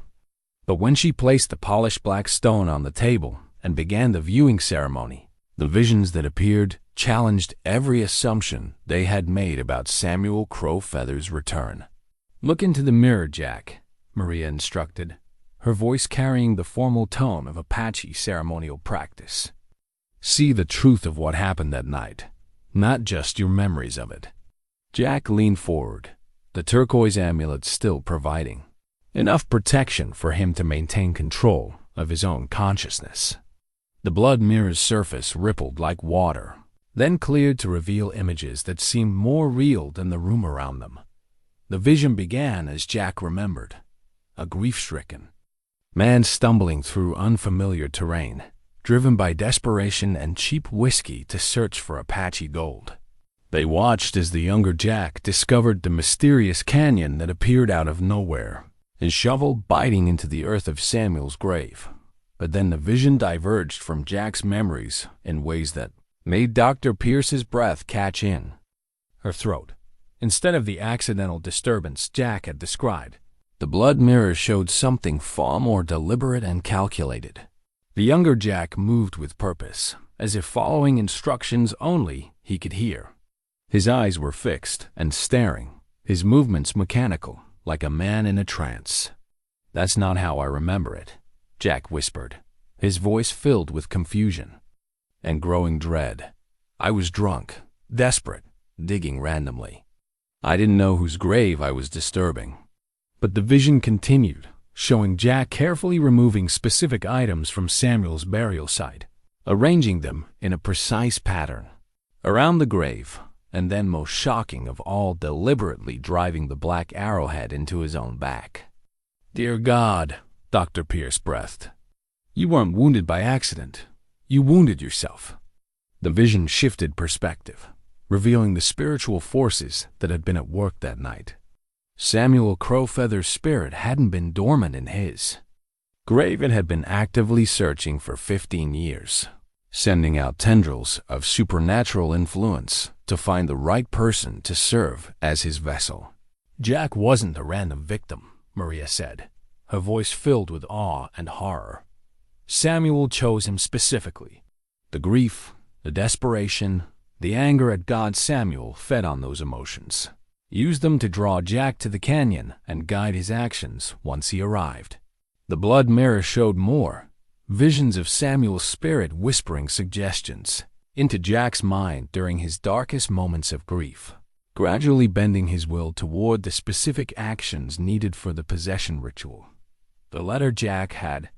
But when she placed the polished black stone on the table and began the viewing ceremony, the visions that appeared challenged every assumption they had made about Samuel Crowfeather's return. "Look into the mirror, Jack," Maria instructed, her voice carrying the formal tone of Apache ceremonial practice. "See the truth of what happened that night, not just your memories of it." Jack leaned forward, the turquoise amulet still providing enough protection for him to maintain control of his own consciousness. The blood mirror's surface rippled like water, then cleared to reveal images that seemed more real than the room around them. The vision began as Jack remembered, a grief-stricken man stumbling through unfamiliar terrain, driven by desperation and cheap whiskey to search for Apache gold. They watched as the younger Jack discovered the mysterious canyon that appeared out of nowhere, his shovel biting into the earth of Samuel's grave. But then the vision diverged from Jack's memories in ways that made Dr. Pierce's breath catch in her throat. instead of the accidental disturbance Jack had described. The blood mirror showed something far more deliberate and calculated. The younger Jack moved with purpose, as if following instructions only he could hear. His eyes were fixed and staring, his movements mechanical, like a man in a trance. "That's not how I remember it," Jack whispered, his voice filled with confusion and growing dread. "I was drunk, desperate, digging randomly. I didn't know whose grave I was disturbing." But the vision continued, showing Jack carefully removing specific items from Samuel's burial site, arranging them in a precise pattern around the grave, and then, most shocking of all, deliberately driving the black arrowhead into his own back. "Dear God," Dr. Pierce breathed. "You weren't wounded by accident. You wounded yourself." The vision shifted perspective, revealing the spiritual forces that had been at work that night. Samuel Crowfeather's spirit hadn't been dormant in his grave. It had been actively searching for 15 years, sending out tendrils of supernatural influence to find the right person to serve as his vessel. "Jack wasn't a random victim," Maria said, her voice filled with awe and horror. "Samuel chose him specifically. The grief, the desperation, the anger at God, Samuel fed on those emotions, used them to draw Jack to the canyon and guide his actions once he arrived." The blood mirror showed more, visions of Samuel's spirit whispering suggestions into Jack's mind during his darkest moments of grief, gradually bending his will toward the specific actions needed for the possession ritual. The letter Jack had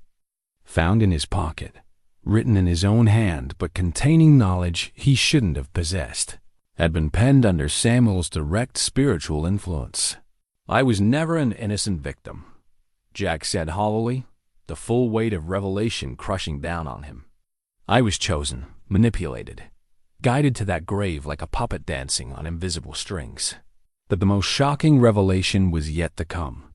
found in his pocket, written in his own hand but containing knowledge he shouldn't have possessed, had been penned under Samuel's direct spiritual influence. "I was never an innocent victim," Jack said hollowly, the full weight of revelation crushing down on him. "I was chosen, manipulated, guided to that grave like a puppet dancing on invisible strings." But the most shocking revelation was yet to come.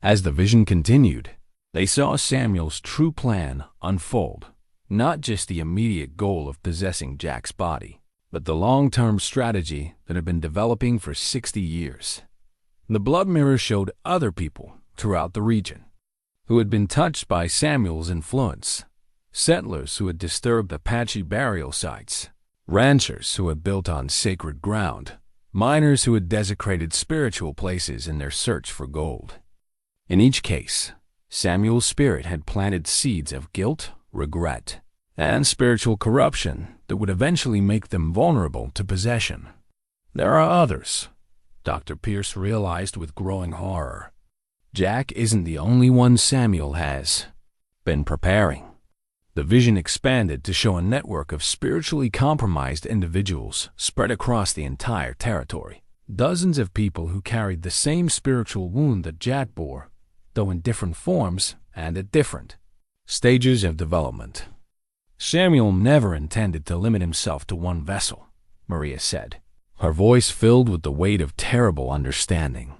As the vision continued, they saw Samuel's true plan unfold, not just the immediate goal of possessing Jack's body, but the long-term strategy that had been developing for 60 years. The blood mirror showed other people throughout the region who had been touched by Samuel's influence: settlers who had disturbed Apache burial sites, ranchers who had built on sacred ground, miners who had desecrated spiritual places in their search for gold. In each case, Samuel's spirit had planted seeds of guilt, regret, and spiritual corruption that would eventually make them vulnerable to possession. "There are others," Dr. Pierce realized with growing horror. "Jack isn't the only one Samuel has been preparing." The vision expanded to show a network of spiritually compromised individuals spread across the entire territory. Dozens of people who carried the same spiritual wound that Jack bore, though in different forms and at different stages of development. "Samuel never intended to limit himself to one vessel," Maria said, her voice filled with the weight of terrible understanding.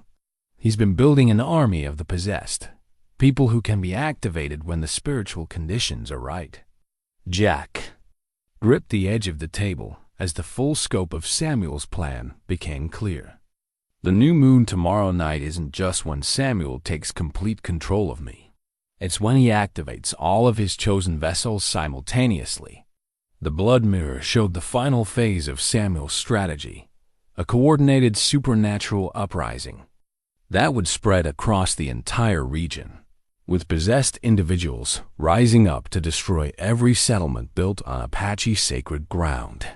"He's been building an army of the possessed, people who can be activated when the spiritual conditions are right." Jack gripped the edge of the table as the full scope of Samuel's plan became clear. "The new moon tomorrow night isn't just when Samuel takes complete control of me. It's when he activates all of his chosen vessels simultaneously." The blood mirror showed the final phase of Samuel's strategy, a coordinated supernatural uprising that would spread across the entire region, with possessed individuals rising up to destroy every settlement built on Apache sacred ground.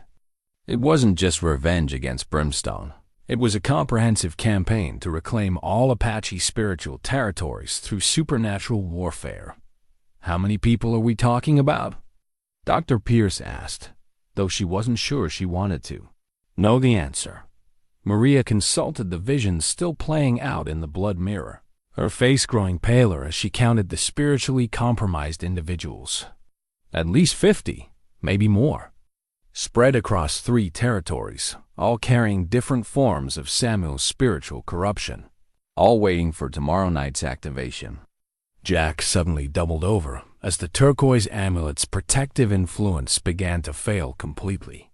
It wasn't just revenge against Brimstone. It was a comprehensive campaign to reclaim all Apache spiritual territories through supernatural warfare. "How many people are we talking about?" Dr. Pierce asked, though she wasn't sure she wanted to know the answer. Maria consulted the vision still playing out in the blood mirror, her face growing paler as she counted the spiritually compromised individuals. At least 50, maybe more, spread across 3 territories, all carrying different forms of Samuel's spiritual corruption, all waiting for tomorrow night's activation. Jack suddenly doubled over as the turquoise amulet's protective influence began to fail completely.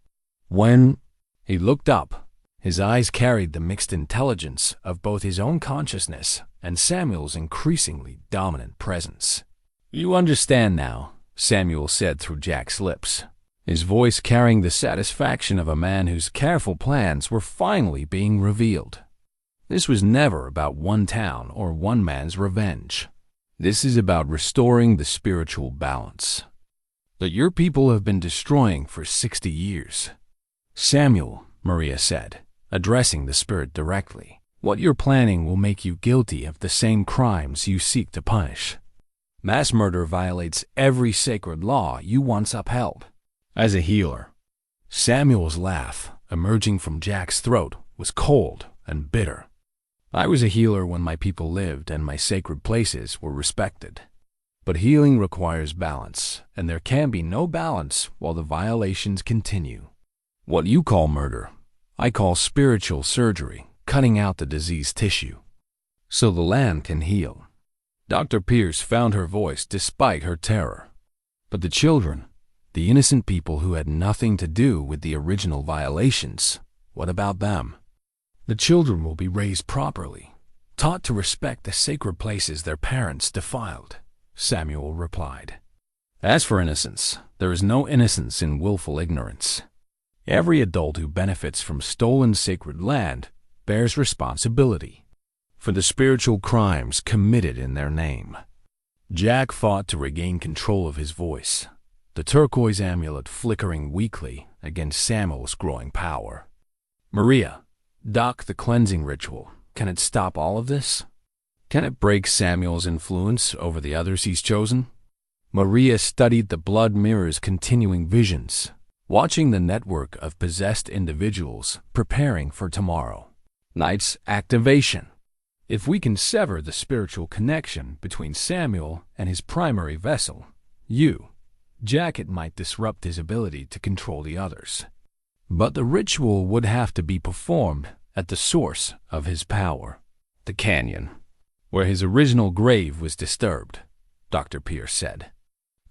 When he looked up, His eyes carried the mixed intelligence of both his own consciousness and Samuel's increasingly dominant presence. "You understand now," Samuel said through Jack's lips, his voice carrying the satisfaction of a man whose careful plans were finally being revealed. "This was never about one town or one man's revenge. This is about restoring the spiritual balance that your people have been destroying for 60 years. Samuel," Maria said, addressing the spirit directly, "what you're planning will make you guilty of the same crimes you seek to punish. Mass murder violates every sacred law you once upheld." As a healer, Samuel's laugh, emerging from Jack's throat, was cold and bitter. "I was a healer when my people lived and my sacred places were respected. But healing requires balance, and there can be no balance while the violations continue. What you call murder, I call spiritual surgery, cutting out the diseased tissue, so the land can heal." Dr. Pierce found her voice despite her terror. "But the children, the innocent people who had nothing to do with the original violations, what about them? The children will be raised properly, taught to respect the sacred places their parents defiled," Samuel replied. "As for innocence, there is no innocence in willful ignorance. Every adult who benefits from stolen sacred land bears responsibility for the spiritual crimes committed in their name." Jack fought to regain control of his voice, the turquoise amulet flickering weakly against Samuel's growing power. "Maria, doc the cleansing ritual. Can it stop all of this? Can it break Samuel's influence over the others he's chosen?" Maria studied the blood mirror's continuing visions, watching the network of possessed individuals preparing for tomorrow night's activation. "If we can sever the spiritual connection between Samuel and his primary vessel, Jack, it might disrupt his ability to control the others. But the ritual would have to be performed at the source of his power, the canyon, where his original grave was disturbed," Dr. Pierce said.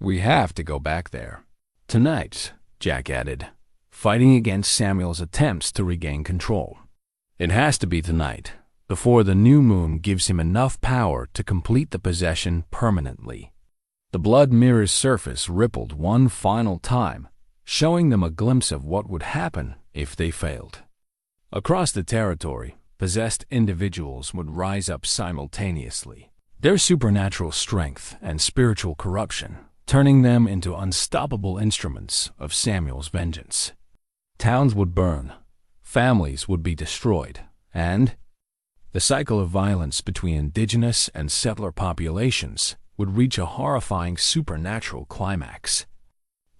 "We have to go back there. Tonight," Jack added, fighting against Samuel's attempts to regain control. "It has to be tonight, before the new moon gives him enough power to complete the possession permanently." The blood mirror's surface rippled one final time, showing them a glimpse of what would happen if they failed. Across the territory, possessed individuals would rise up simultaneously, their supernatural strength and spiritual corruption turning them into unstoppable instruments of Samuel's vengeance. Towns would burn, families would be destroyed, and the cycle of violence between indigenous and settler populations would reach a horrifying supernatural climax.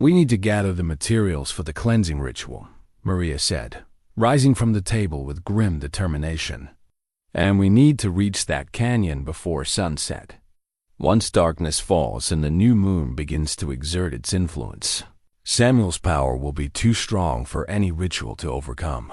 "We need to gather the materials for the cleansing ritual," Maria said, rising from the table with grim determination. "And we need to reach that canyon before sunset. Once darkness falls and the new moon begins to exert its influence, Samuel's power will be too strong for any ritual to overcome."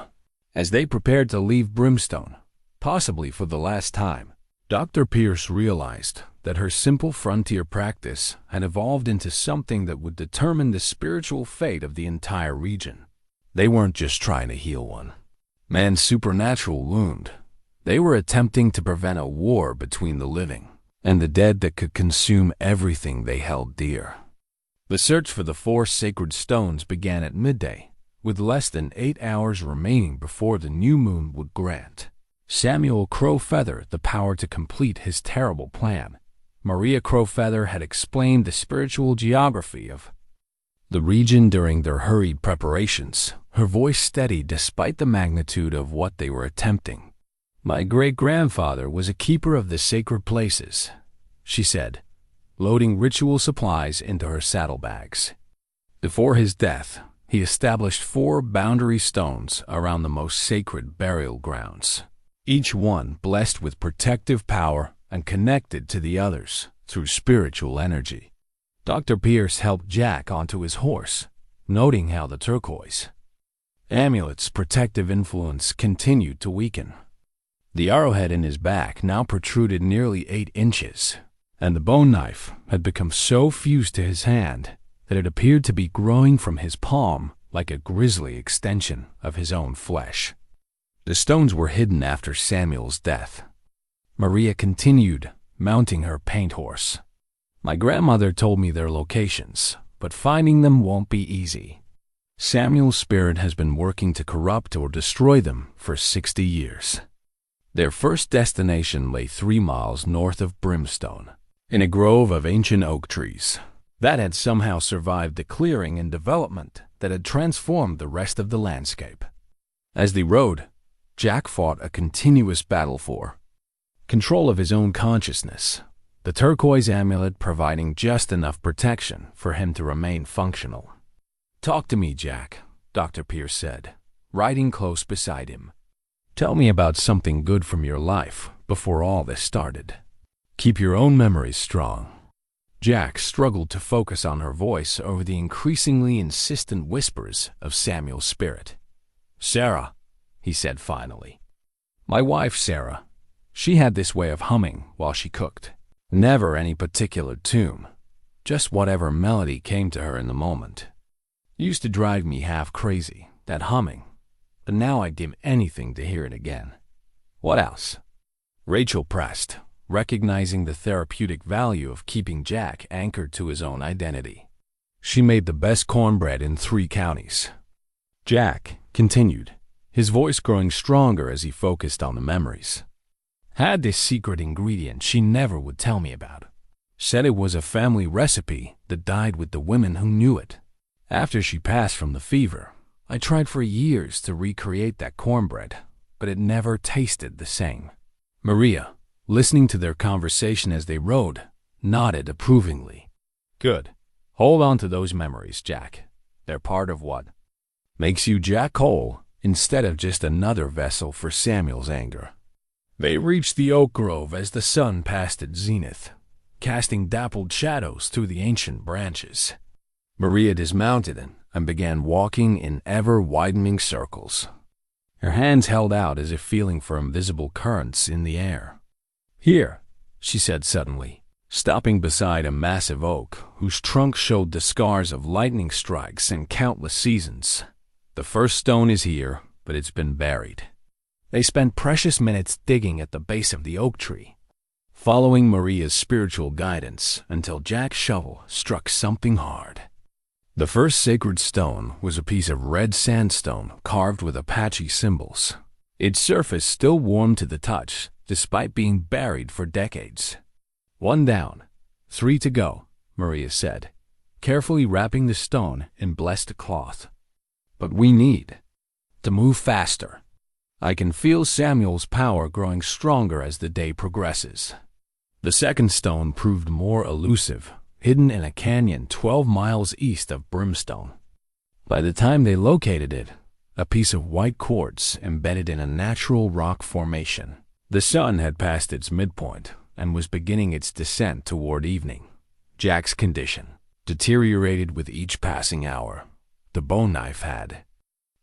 As they prepared to leave Brimstone, possibly for the last time, Dr. Pierce realized that her simple frontier practice had evolved into something that would determine the spiritual fate of the entire region. They weren't just trying to heal one man's supernatural wound. They were attempting to prevent a war between the living and the dead that could consume everything they held dear. The search for the 4 sacred stones began at midday, with less than 8 hours remaining before the new moon would grant Samuel Crowfeather the power to complete his terrible plan. Maria Crowfeather had explained the spiritual geography of the region during their hurried preparations, her voice steady despite the magnitude of what they were attempting. "My great-grandfather was a keeper of the sacred places," she said, loading ritual supplies into her saddlebags. "Before his death, he established 4 boundary stones around the most sacred burial grounds, each one blessed with protective power and connected to the others through spiritual energy." Dr. Pierce helped Jack onto his horse, noting how the turquoise amulet's protective influence continued to weaken. The arrowhead in his back now protruded nearly 8 inches, and the bone knife had become so fused to his hand that it appeared to be growing from his palm like a grisly extension of his own flesh. The stones were hidden after Samuel's death. Maria continued, mounting her paint horse. My grandmother told me their locations, but finding them won't be easy. Samuel's spirit has been working to corrupt or destroy them for 60 years. Their first destination lay 3 miles north of Brimstone, in a grove of ancient oak trees that had somehow survived the clearing and development that had transformed the rest of the landscape. As they rode, Jack fought a continuous battle for control of his own consciousness, the turquoise amulet providing just enough protection for him to remain functional. "Talk to me, Jack," Dr. Pierce said, riding close beside him. "Tell me about something good from your life before all this started. Keep your own memories strong." Jack struggled to focus on her voice over the increasingly insistent whispers of Samuel's spirit. "Sarah," he said finally. "My wife, Sarah. She had this way of humming while she cooked. Never any particular tune, just whatever melody came to her in the moment. It used to drive me half crazy, that humming, but now I'd give anything to hear it again." "What else?" Rachel pressed, recognizing the therapeutic value of keeping Jack anchored to his own identity. "She made the best cornbread in 3 counties. Jack continued, his voice growing stronger as he focused on the memories. "Had this secret ingredient she never would tell me about. Said it was a family recipe that died with the women who knew it. After she passed from the fever, I tried for years to recreate that cornbread, but it never tasted the same." Maria, listening to their conversation as they rode, nodded approvingly. "Good. Hold on to those memories, Jack. They're part of what makes you Jack Cole instead of just another vessel for Samuel's anger." They reached the oak grove as the sun passed its zenith, casting dappled shadows through the ancient branches. Maria dismounted and began walking in ever-widening circles, her hands held out as if feeling for invisible currents in the air. "Here," she said suddenly, stopping beside a massive oak whose trunk showed the scars of lightning strikes and countless seasons. "The first stone is here, but it's been buried." They spent precious minutes digging at the base of the oak tree, following Maria's spiritual guidance until Jack's shovel struck something hard. The first sacred stone was a piece of red sandstone carved with Apache symbols, its surface still warm to the touch despite being buried for decades. "1 down, 3 to go," Maria said, carefully wrapping the stone in blessed cloth. "But we need to move faster. I can feel Samuel's power growing stronger as the day progresses." The second stone proved more elusive, hidden in a canyon 12 miles east of Brimstone. By the time they located it, a piece of white quartz embedded in a natural rock formation. The sun had passed its midpoint and was beginning its descent toward evening. Jack's condition deteriorated with each passing hour. The bone knife had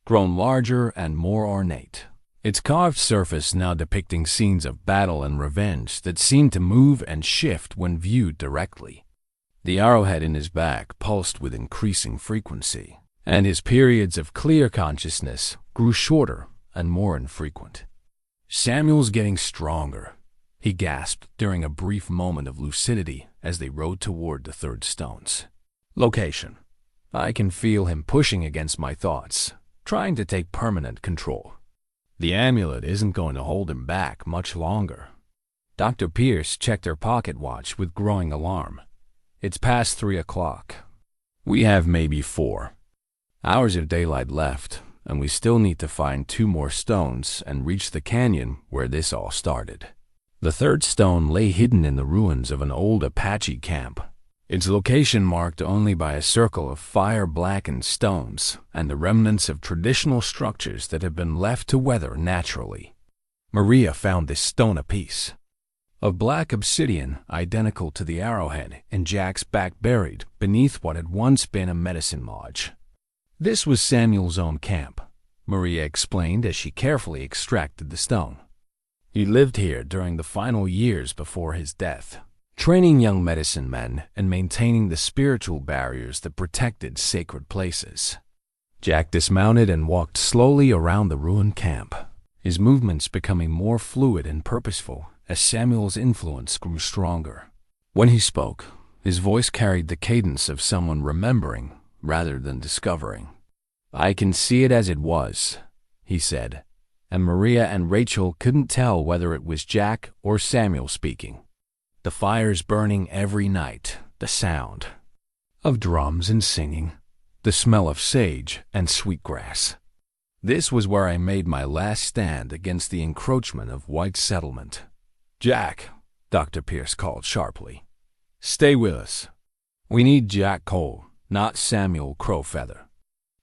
grown larger and more ornate, its carved surface now depicting scenes of battle and revenge that seemed to move and shift when viewed directly. The arrowhead in his back pulsed with increasing frequency, and his periods of clear consciousness grew shorter and more infrequent. "Samuel's getting stronger," he gasped during a brief moment of lucidity as they rode toward the third stones. "Location. I can feel him pushing against my thoughts, trying to take permanent control. The amulet isn't going to hold him back much longer." Dr. Pierce checked her pocket watch with growing alarm. "It's past 3 o'clock. We have maybe 4 hours of daylight left, and we still need to find 2 more stones and reach the canyon where this all started." The third stone lay hidden in the ruins of an old Apache camp, its location marked only by a circle of fire-blackened stones and the remnants of traditional structures that had been left to weather naturally. Maria found this stone apiece, of black obsidian identical to the arrowhead in Jack's back, buried beneath what had once been a medicine lodge. "This was Samuel's own camp," Maria explained as she carefully extracted the stone. "He lived here during the final years before his death, training young medicine men and maintaining the spiritual barriers that protected sacred places." Jack dismounted and walked slowly around the ruined camp, his movements becoming more fluid and purposeful as Samuel's influence grew stronger. When he spoke, his voice carried the cadence of someone remembering rather than discovering. "I can see it as it was," he said, and Maria and Rachel couldn't tell whether it was Jack or Samuel speaking. "The fires burning every night, the sound of drums and singing, the smell of sage and sweetgrass. This was where I made my last stand against the encroachment of white settlement." "Jack," Dr. Pierce called sharply, "stay with us. We need Jack Cole, not Samuel Crowfeather."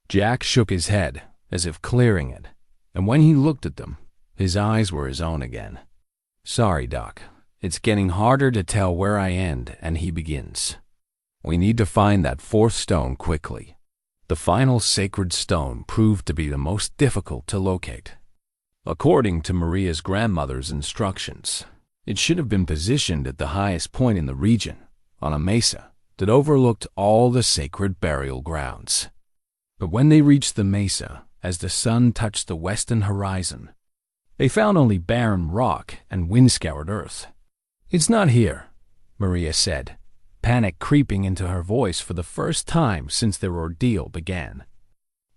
Jack shook his head, as if clearing it, and when he looked at them, his eyes were his own again. "Sorry, Doc. It's getting harder to tell where I end and he begins. We need to find that fourth stone quickly." The final sacred stone proved to be the most difficult to locate. According to Maria's grandmother's instructions, it should have been positioned at the highest point in the region, on a mesa that overlooked all the sacred burial grounds. But when they reached the mesa, as the sun touched the western horizon, they found only barren rock and wind-scoured earth. "It's not here," Maria said, panic creeping into her voice for the first time since their ordeal began.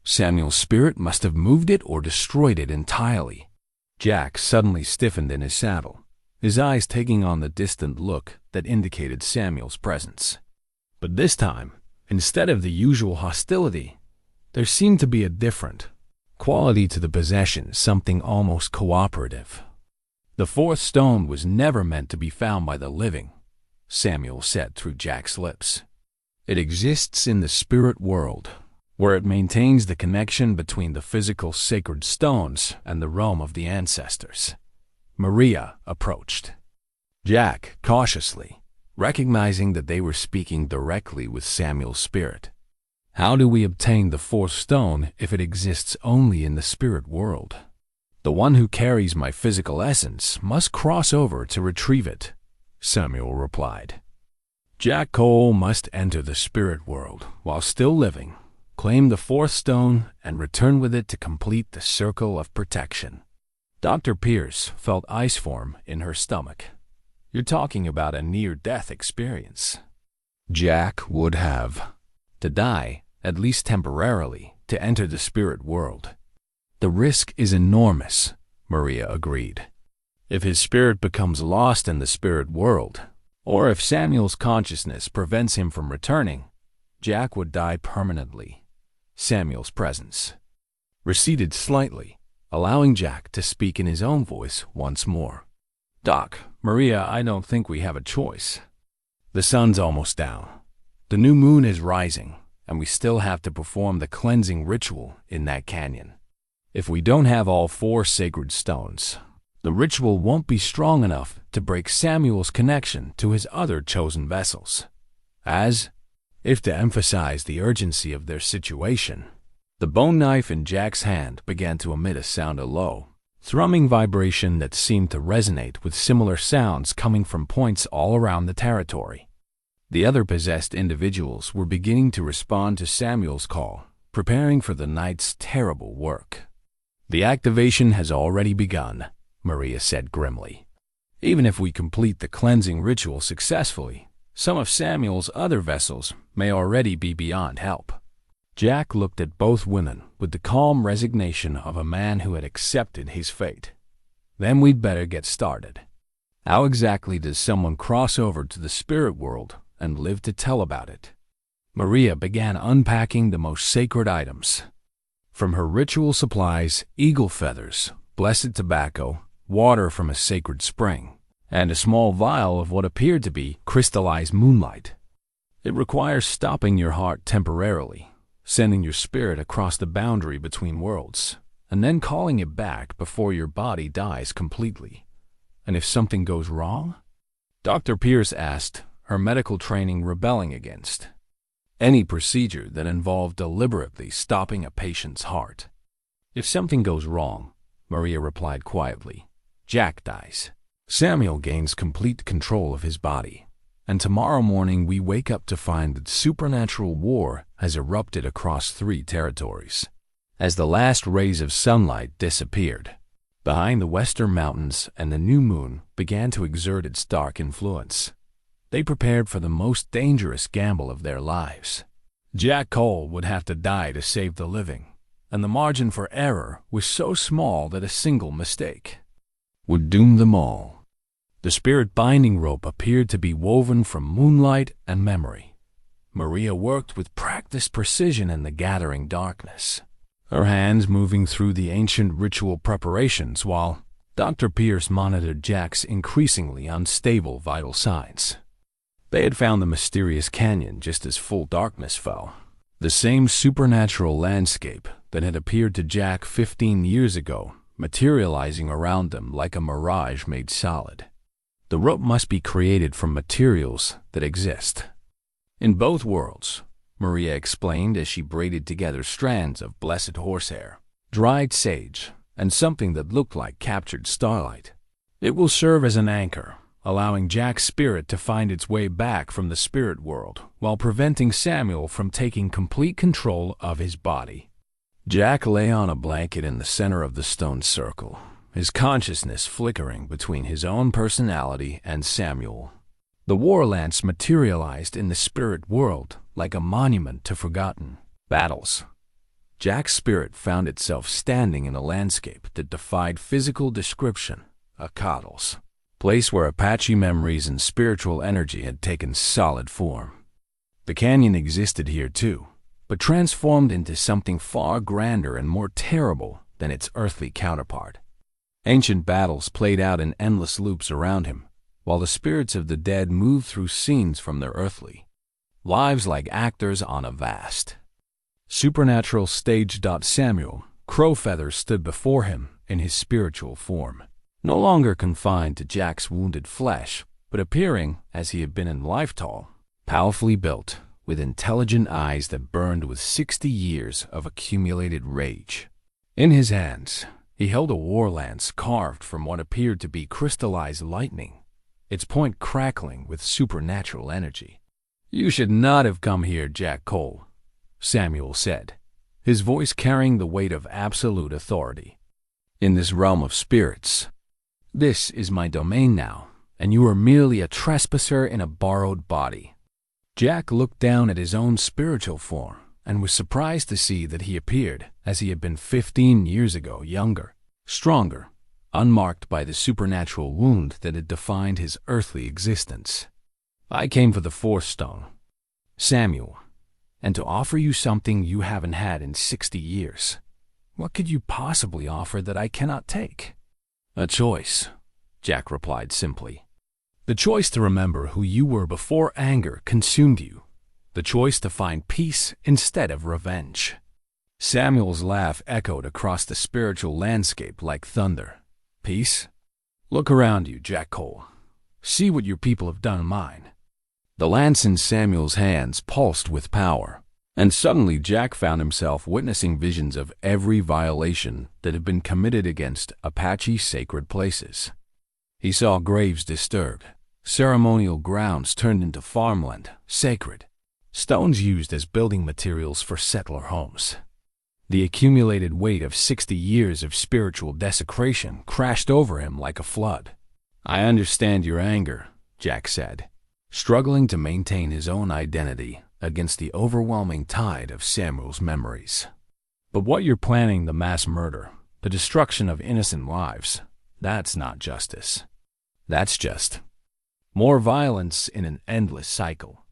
"Samuel's spirit must have moved it or destroyed it entirely." Jack suddenly stiffened in his saddle, his eyes taking on the distant look that indicated Samuel's presence. But this time, instead of the usual hostility, there seemed to be a different quality to the possession, something almost cooperative. "The fourth stone was never meant to be found by the living," Samuel said through Jack's lips. "It exists in the spirit world, where it maintains the connection between the physical sacred stones and the realm of the ancestors." Maria approached Jack cautiously, recognizing that they were speaking directly with Samuel's spirit. "How do we obtain the fourth stone if it exists only in the spirit world?" "The one who carries my physical essence must cross over to retrieve it," Samuel replied. "Jack Cole must enter the spirit world while still living, claim the fourth stone, and return with it to complete the circle of protection." Dr. Pierce felt ice form in her stomach. "You're talking about a near-death experience." "Jack would have to die, at least temporarily, to enter the spirit world. The risk is enormous," Maria agreed. "If his spirit becomes lost in the spirit world, or if Samuel's consciousness prevents him from returning, Jack would die permanently." Samuel's presence receded slightly, allowing Jack to speak in his own voice once more. "Doc, Maria, I don't think we have a choice. The sun's almost down. The new moon is rising, and we still have to perform the cleansing ritual in that canyon. If we don't have all four sacred stones, the ritual won't be strong enough to break Samuel's connection to his other chosen vessels." As if to emphasize the urgency of their situation, the bone knife in Jack's hand began to emit a sound, a low, thrumming vibration that seemed to resonate with similar sounds coming from points all around the territory. The other possessed individuals were beginning to respond to Samuel's call, preparing for the night's terrible work. "The activation has already begun," Maria said grimly. "Even if we complete the cleansing ritual successfully, some of Samuel's other vessels may already be beyond help." Jack looked at both women with the calm resignation of a man who had accepted his fate. "Then we'd better get started. How exactly does someone cross over to the spirit world and live to tell about it?" Maria began unpacking the most sacred items. From her ritual supplies, eagle feathers, blessed tobacco, water from a sacred spring, and a small vial of what appeared to be crystallized moonlight. It requires stopping your heart temporarily, sending your spirit across the boundary between worlds, and then calling it back before your body dies completely. "And if something goes wrong?" Dr. Pierce asked, her medical training rebelling against any procedure that involved deliberately stopping a patient's heart. "If something goes wrong," Maria replied quietly, "Jack dies. Samuel gains complete control of his body, and tomorrow morning we wake up to find that supernatural war has erupted across 3 territories." As the last rays of sunlight disappeared, behind the western mountains, and the new moon began to exert its dark influence. They prepared for the most dangerous gamble of their lives. Jack Cole would have to die to save the living, and the margin for error was so small that a single mistake would doom them all. The spirit binding rope appeared to be woven from moonlight and memory. Maria worked with practiced precision in the gathering darkness, her hands moving through the ancient ritual preparations while Dr. Pierce monitored Jack's increasingly unstable vital signs. They had found the mysterious canyon just as full darkness fell, the same supernatural landscape that had appeared to Jack 15 years ago, materializing around them like a mirage made solid. The rope must be created from materials that exist in both worlds, Maria explained as she braided together strands of blessed horsehair, dried sage, and something that looked like captured starlight. It will serve as an anchor, allowing Jack's spirit to find its way back from the spirit world while preventing Samuel from taking complete control of his body. Jack lay on a blanket in the center of the stone circle, his consciousness flickering between his own personality and Samuel. The war lance materialized in the spirit world like a monument to forgotten battles. Jack's spirit found itself standing in a landscape that defied physical description, a Coddles, place where Apache memories and spiritual energy had taken solid form. The canyon existed here too, but transformed into something far grander and more terrible than its earthly counterpart. Ancient battles played out in endless loops around him, while the spirits of the dead moved through scenes from their earthly lives like actors on a vast supernatural stage. Samuel Crowfeather stood before him in his spiritual form, no longer confined to Jack's wounded flesh, but appearing as he had been in life tall, powerfully built, with intelligent eyes that burned with 60 years of accumulated rage. In his hands, he held a war lance carved from what appeared to be crystallized lightning, its point crackling with supernatural energy. "You should not have come here, Jack Cole," Samuel said, his voice carrying the weight of absolute authority. "In this realm of spirits, this is my domain now, and you are merely a trespasser in a borrowed body." Jack looked down at his own spiritual form and was surprised to see that he appeared as he had been 15 years ago, younger, stronger, unmarked by the supernatural wound that had defined his earthly existence. "I came for the fourth stone, Samuel, and to offer you something you haven't had in 60 years. What could you possibly offer that I cannot take?" "A choice," Jack replied simply. "The choice to remember who you were before anger consumed you. The choice to find peace instead of revenge." Samuel's laugh echoed across the spiritual landscape like thunder. "Peace? Look around you, Jack Cole. See what your people have done in mine." The lance in Samuel's hands pulsed with power, and suddenly Jack found himself witnessing visions of every violation that had been committed against Apache sacred places. He saw graves disturbed, ceremonial grounds turned into farmland, sacred stones used as building materials for settler homes. The accumulated weight of 60 years of spiritual desecration crashed over him like a flood. "I understand your anger," Jack said, struggling to maintain his own identity against the overwhelming tide of Samuel's memories. "But what you're planning, the mass murder, the destruction of innocent lives, that's not justice. That's just more violence in an endless cycle."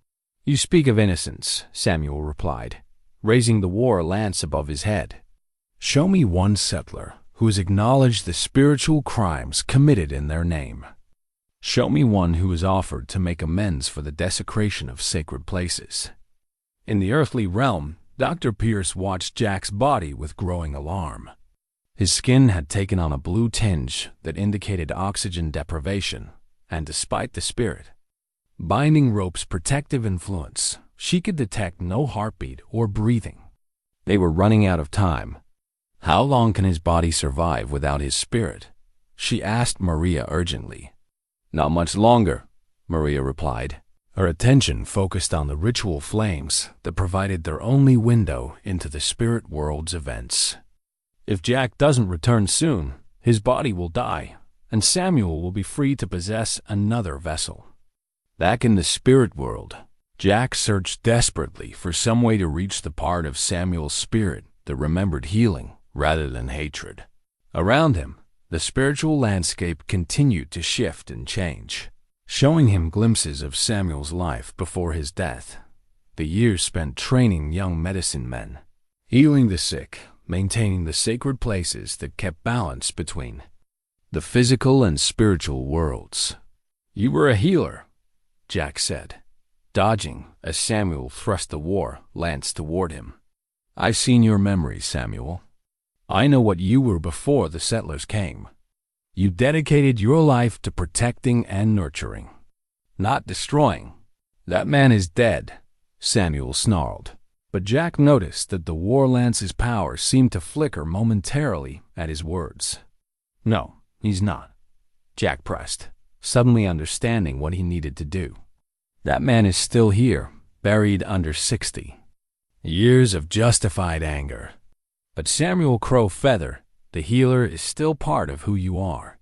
"You speak of innocence," Samuel replied, raising the war lance above his head. "Show me one settler who has acknowledged the spiritual crimes committed in their name. Show me one who has offered to make amends for the desecration of sacred places." In the earthly realm, Dr. Pierce watched Jack's body with growing alarm. His skin had taken on a blue tinge that indicated oxygen deprivation, and despite the spirit binding rope's protective influence, she could detect no heartbeat or breathing. They were running out of time. "How long can his body survive without his spirit?" she asked Maria urgently. "Not much longer," Maria replied, her attention focused on the ritual flames that provided their only window into the spirit world's events. "If Jack doesn't return soon, His body will die, and Samuel will be free to possess another vessel. Back in the spirit world, Jack searched desperately for some way to reach the part of Samuel's spirit that remembered healing rather than hatred. Around him, the spiritual landscape continued to shift and change, showing him glimpses of Samuel's life before his death. The years spent training young medicine men, healing the sick, maintaining the sacred places that kept balance between the physical and spiritual worlds. "You were a healer," Jack said, dodging as Samuel thrust the war lance toward him. "I've seen your memories, Samuel. I know what you were before the settlers came. You dedicated your life to protecting and nurturing, not destroying." "That man is dead," Samuel snarled, but Jack noticed that the war lance's power seemed to flicker momentarily at his words. "No, he's not," Jack pressed, suddenly understanding what he needed to do. "That man is still here, buried under 60. Years of justified anger. But Samuel Crowfeather, the healer, is still part of who you are."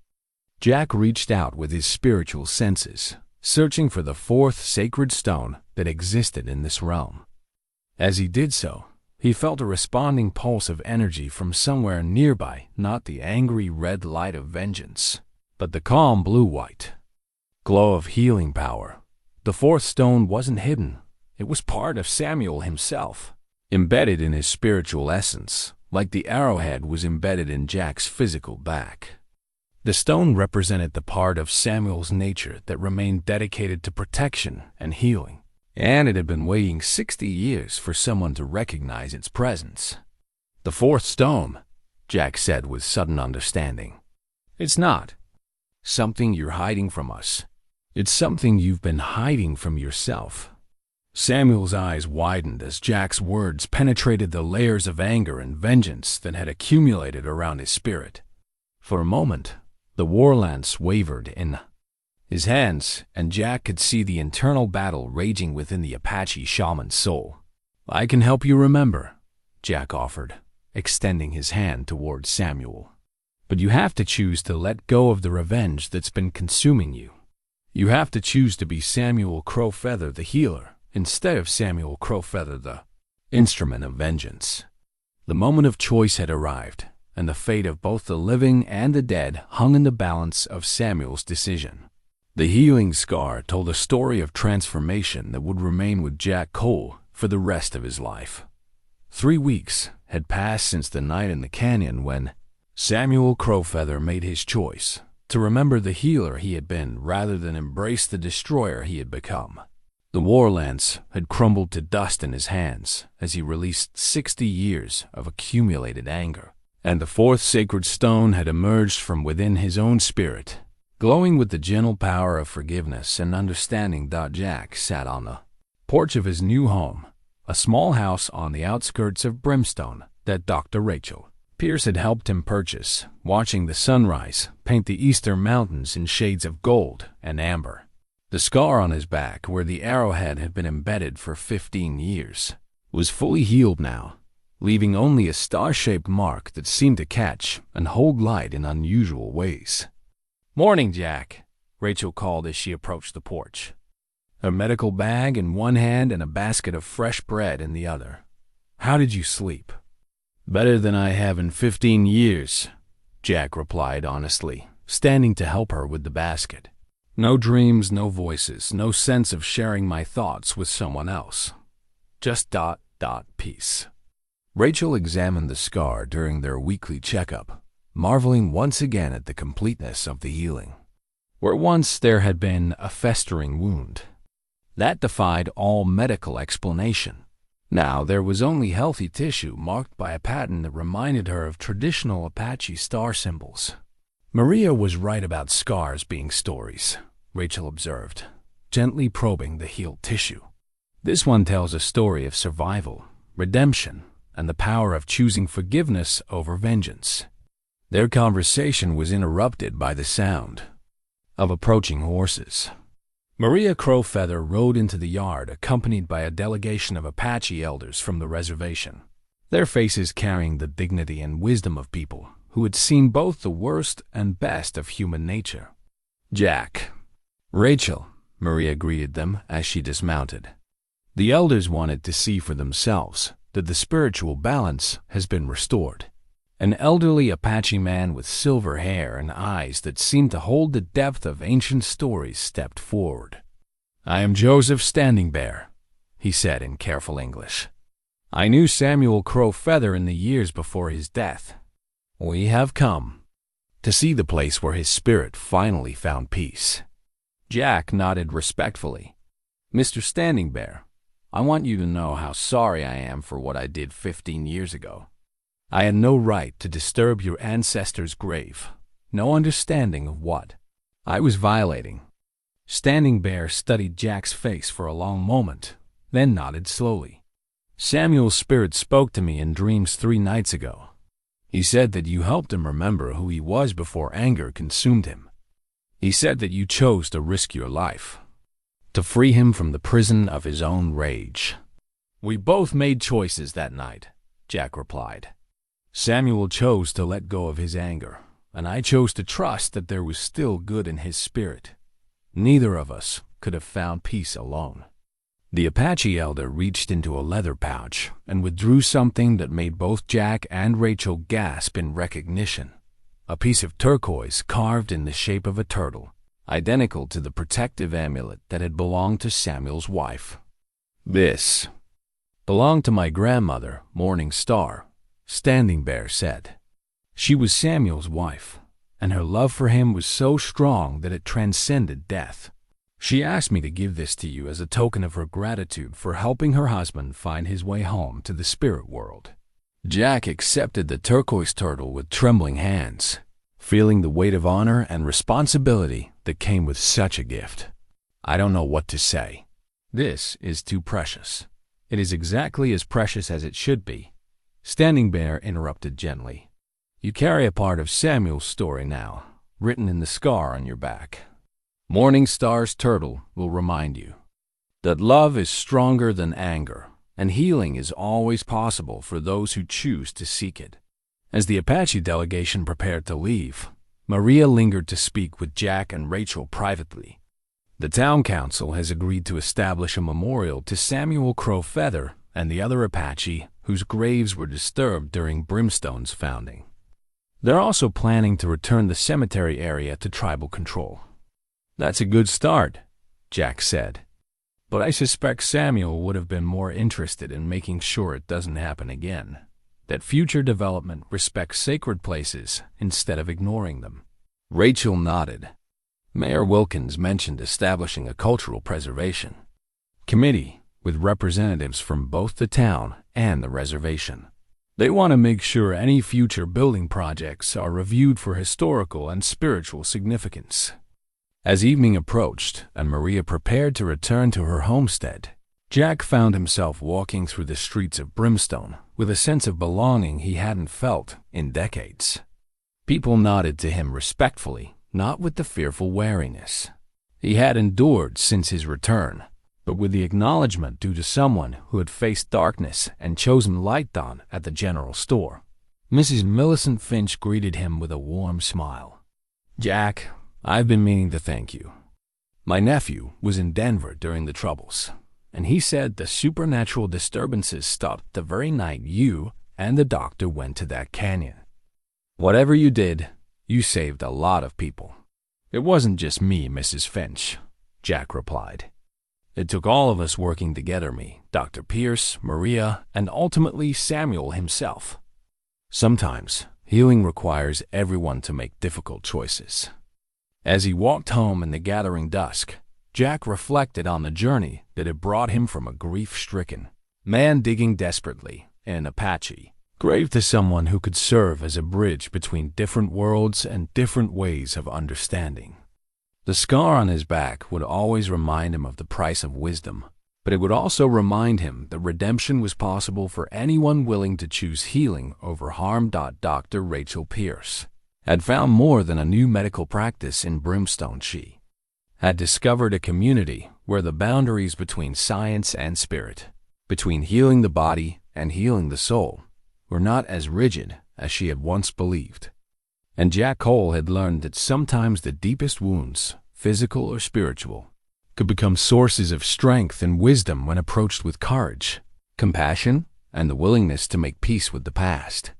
Jack reached out with his spiritual senses, searching for the fourth sacred stone that existed in this realm. As he did so, he felt a responding pulse of energy from somewhere nearby, not the angry red light of vengeance, but the calm blue-white glow of healing power. The fourth stone wasn't hidden. It was part of Samuel himself, embedded in his spiritual essence, like the arrowhead was embedded in Jack's physical back. The stone represented the part of Samuel's nature that remained dedicated to protection and healing, and it had been waiting 60 years for someone to recognize its presence. "The fourth stone," Jack said with sudden understanding. "It's not something you're hiding from us. It's something you've been hiding from yourself." Samuel's eyes widened as Jack's words penetrated the layers of anger and vengeance that had accumulated around his spirit. For a moment, the war lance wavered in his hands, and Jack could see the internal battle raging within the Apache shaman's soul. "I can help you remember," Jack offered, extending his hand toward Samuel. "But you have to choose to let go of the revenge that's been consuming you. You have to choose to be Samuel Crowfeather the healer, instead of Samuel Crowfeather the instrument of vengeance." The moment of choice had arrived, and the fate of both the living and the dead hung in the balance of Samuel's decision. The healing scar told a story of transformation that would remain with Jack Cole for the rest of his life. 3 weeks had passed since the night in the canyon when Samuel Crowfeather made his choice to remember the healer he had been rather than embrace the destroyer he had become. The war lance had crumbled to dust in his hands as he released 60 years of accumulated anger, and the fourth sacred stone had emerged from within his own spirit, glowing with the gentle power of forgiveness and understanding. Jack sat on the porch of his new home, a small house on the outskirts of Brimstone that Dr. Rachel Pierce had helped him purchase, watching the sunrise paint the eastern mountains in shades of gold and amber. The scar on his back, where the arrowhead had been embedded for 15 years, was fully healed now, leaving only a star-shaped mark that seemed to catch and hold light in unusual ways. "Morning, Jack," Rachel called as she approached the porch, her medical bag in one hand and a basket of fresh bread in the other. "How did you sleep?" "Better than I have in 15 years, Jack replied honestly, standing to help her with the basket. "No dreams, no voices, no sense of sharing my thoughts with someone else. Just ... peace." Rachel examined the scar during their weekly checkup, marveling once again at the completeness of the healing. Where once there had been a festering wound, that defied all medical explanation. Now there was only healthy tissue marked by a pattern that reminded her of traditional Apache star symbols. "Maria was right about scars being stories," Rachel observed, gently probing the healed tissue. "This one tells a story of survival, redemption, and the power of choosing forgiveness over vengeance." Their conversation was interrupted by the sound of approaching horses. Maria Crowfeather rode into the yard accompanied by a delegation of Apache elders from the reservation, their faces carrying the dignity and wisdom of people who had seen both the worst and best of human nature. "Jack, Rachel," Maria greeted them as she dismounted. The elders wanted to see for themselves that the spiritual balance has been restored. An elderly Apache man with silver hair and eyes that seemed to hold the depth of ancient stories stepped forward. "I am Joseph Standing Bear," he said in careful English. "I knew Samuel Crow Feather in the years before his death. We have come to see the place where his spirit finally found peace." Jack nodded respectfully. "Mr. Standing Bear, I want you to know how sorry I am for what I did 15 years ago. I had no right to disturb your ancestors' grave, no understanding of what I was violating." Standing Bear studied Jack's face for a long moment, then nodded slowly. "Samuel's spirit spoke to me in dreams 3 nights ago. He said that you helped him remember who he was before anger consumed him. He said that you chose to risk your life to free him from the prison of his own rage." "We both made choices that night," Jack replied. "Samuel chose to let go of his anger, and I chose to trust that there was still good in his spirit. Neither of us could have found peace alone." The Apache elder reached into a leather pouch and withdrew something that made both Jack and Rachel gasp in recognition. A piece of turquoise carved in the shape of a turtle, identical to the protective amulet that had belonged to Samuel's wife. "This belonged to my grandmother, Morning Star," Standing Bear said. "She was Samuel's wife, and her love for him was so strong that it transcended death. She asked me to give this to you as a token of her gratitude for helping her husband find his way home to the spirit world." Jack accepted the turquoise turtle with trembling hands, feeling the weight of honor and responsibility that came with such a gift. "I don't know what to say. This is too precious." "It is exactly as precious as it should be," Standing Bear interrupted gently. "You carry a part of Samuel's story now, written in the scar on your back. Morning Star's turtle will remind you that love is stronger than anger, and healing is always possible for those who choose to seek it." As the Apache delegation prepared to leave, Maria lingered to speak with Jack and Rachel privately. "The town council has agreed to establish a memorial to Samuel Crow Feather and the other Apache whose graves were disturbed during Brimstone's founding. They're also planning to return the cemetery area to tribal control." "That's a good start," Jack said. "But I suspect Samuel would have been more interested in making sure it doesn't happen again, that future development respects sacred places instead of ignoring them." Rachel nodded. Mayor Wilkins mentioned establishing a cultural preservation committee with representatives from both the town and the reservation. They want to make sure any future building projects are reviewed for historical and spiritual significance. As evening approached and Maria prepared to return to her homestead, Jack found himself walking through the streets of Brimstone with a sense of belonging he hadn't felt in decades. People nodded to him respectfully, not with the fearful wariness he had endured since his return, but with the acknowledgement due to someone who had faced darkness and chosen light dawn at the general store. Mrs. Millicent Finch greeted him with a warm smile. "Jack, I've been meaning to thank you. My nephew was in Denver during the Troubles, and he said the supernatural disturbances stopped the very night you and the doctor went to that canyon. Whatever you did, you saved a lot of people." "It wasn't just me, Mrs. Finch," Jack replied. "It took all of us working together, me, Dr. Pierce, Maria, and ultimately Samuel himself. Sometimes healing requires everyone to make difficult choices." As he walked home in the gathering dusk, Jack reflected on the journey that had brought him from a grief-stricken man digging desperately in an Apache grave to someone who could serve as a bridge between different worlds and different ways of understanding. The scar on his back would always remind him of the price of wisdom, but it would also remind him that redemption was possible for anyone willing to choose healing over harm. Dr. Rachel Pierce had found more than a new medical practice in Brimstone. She had discovered a community where the boundaries between science and spirit, between healing the body and healing the soul, were not as rigid as she had once believed. And Jack Cole had learned that sometimes the deepest wounds, physical or spiritual, could become sources of strength and wisdom when approached with courage, compassion, and the willingness to make peace with the past.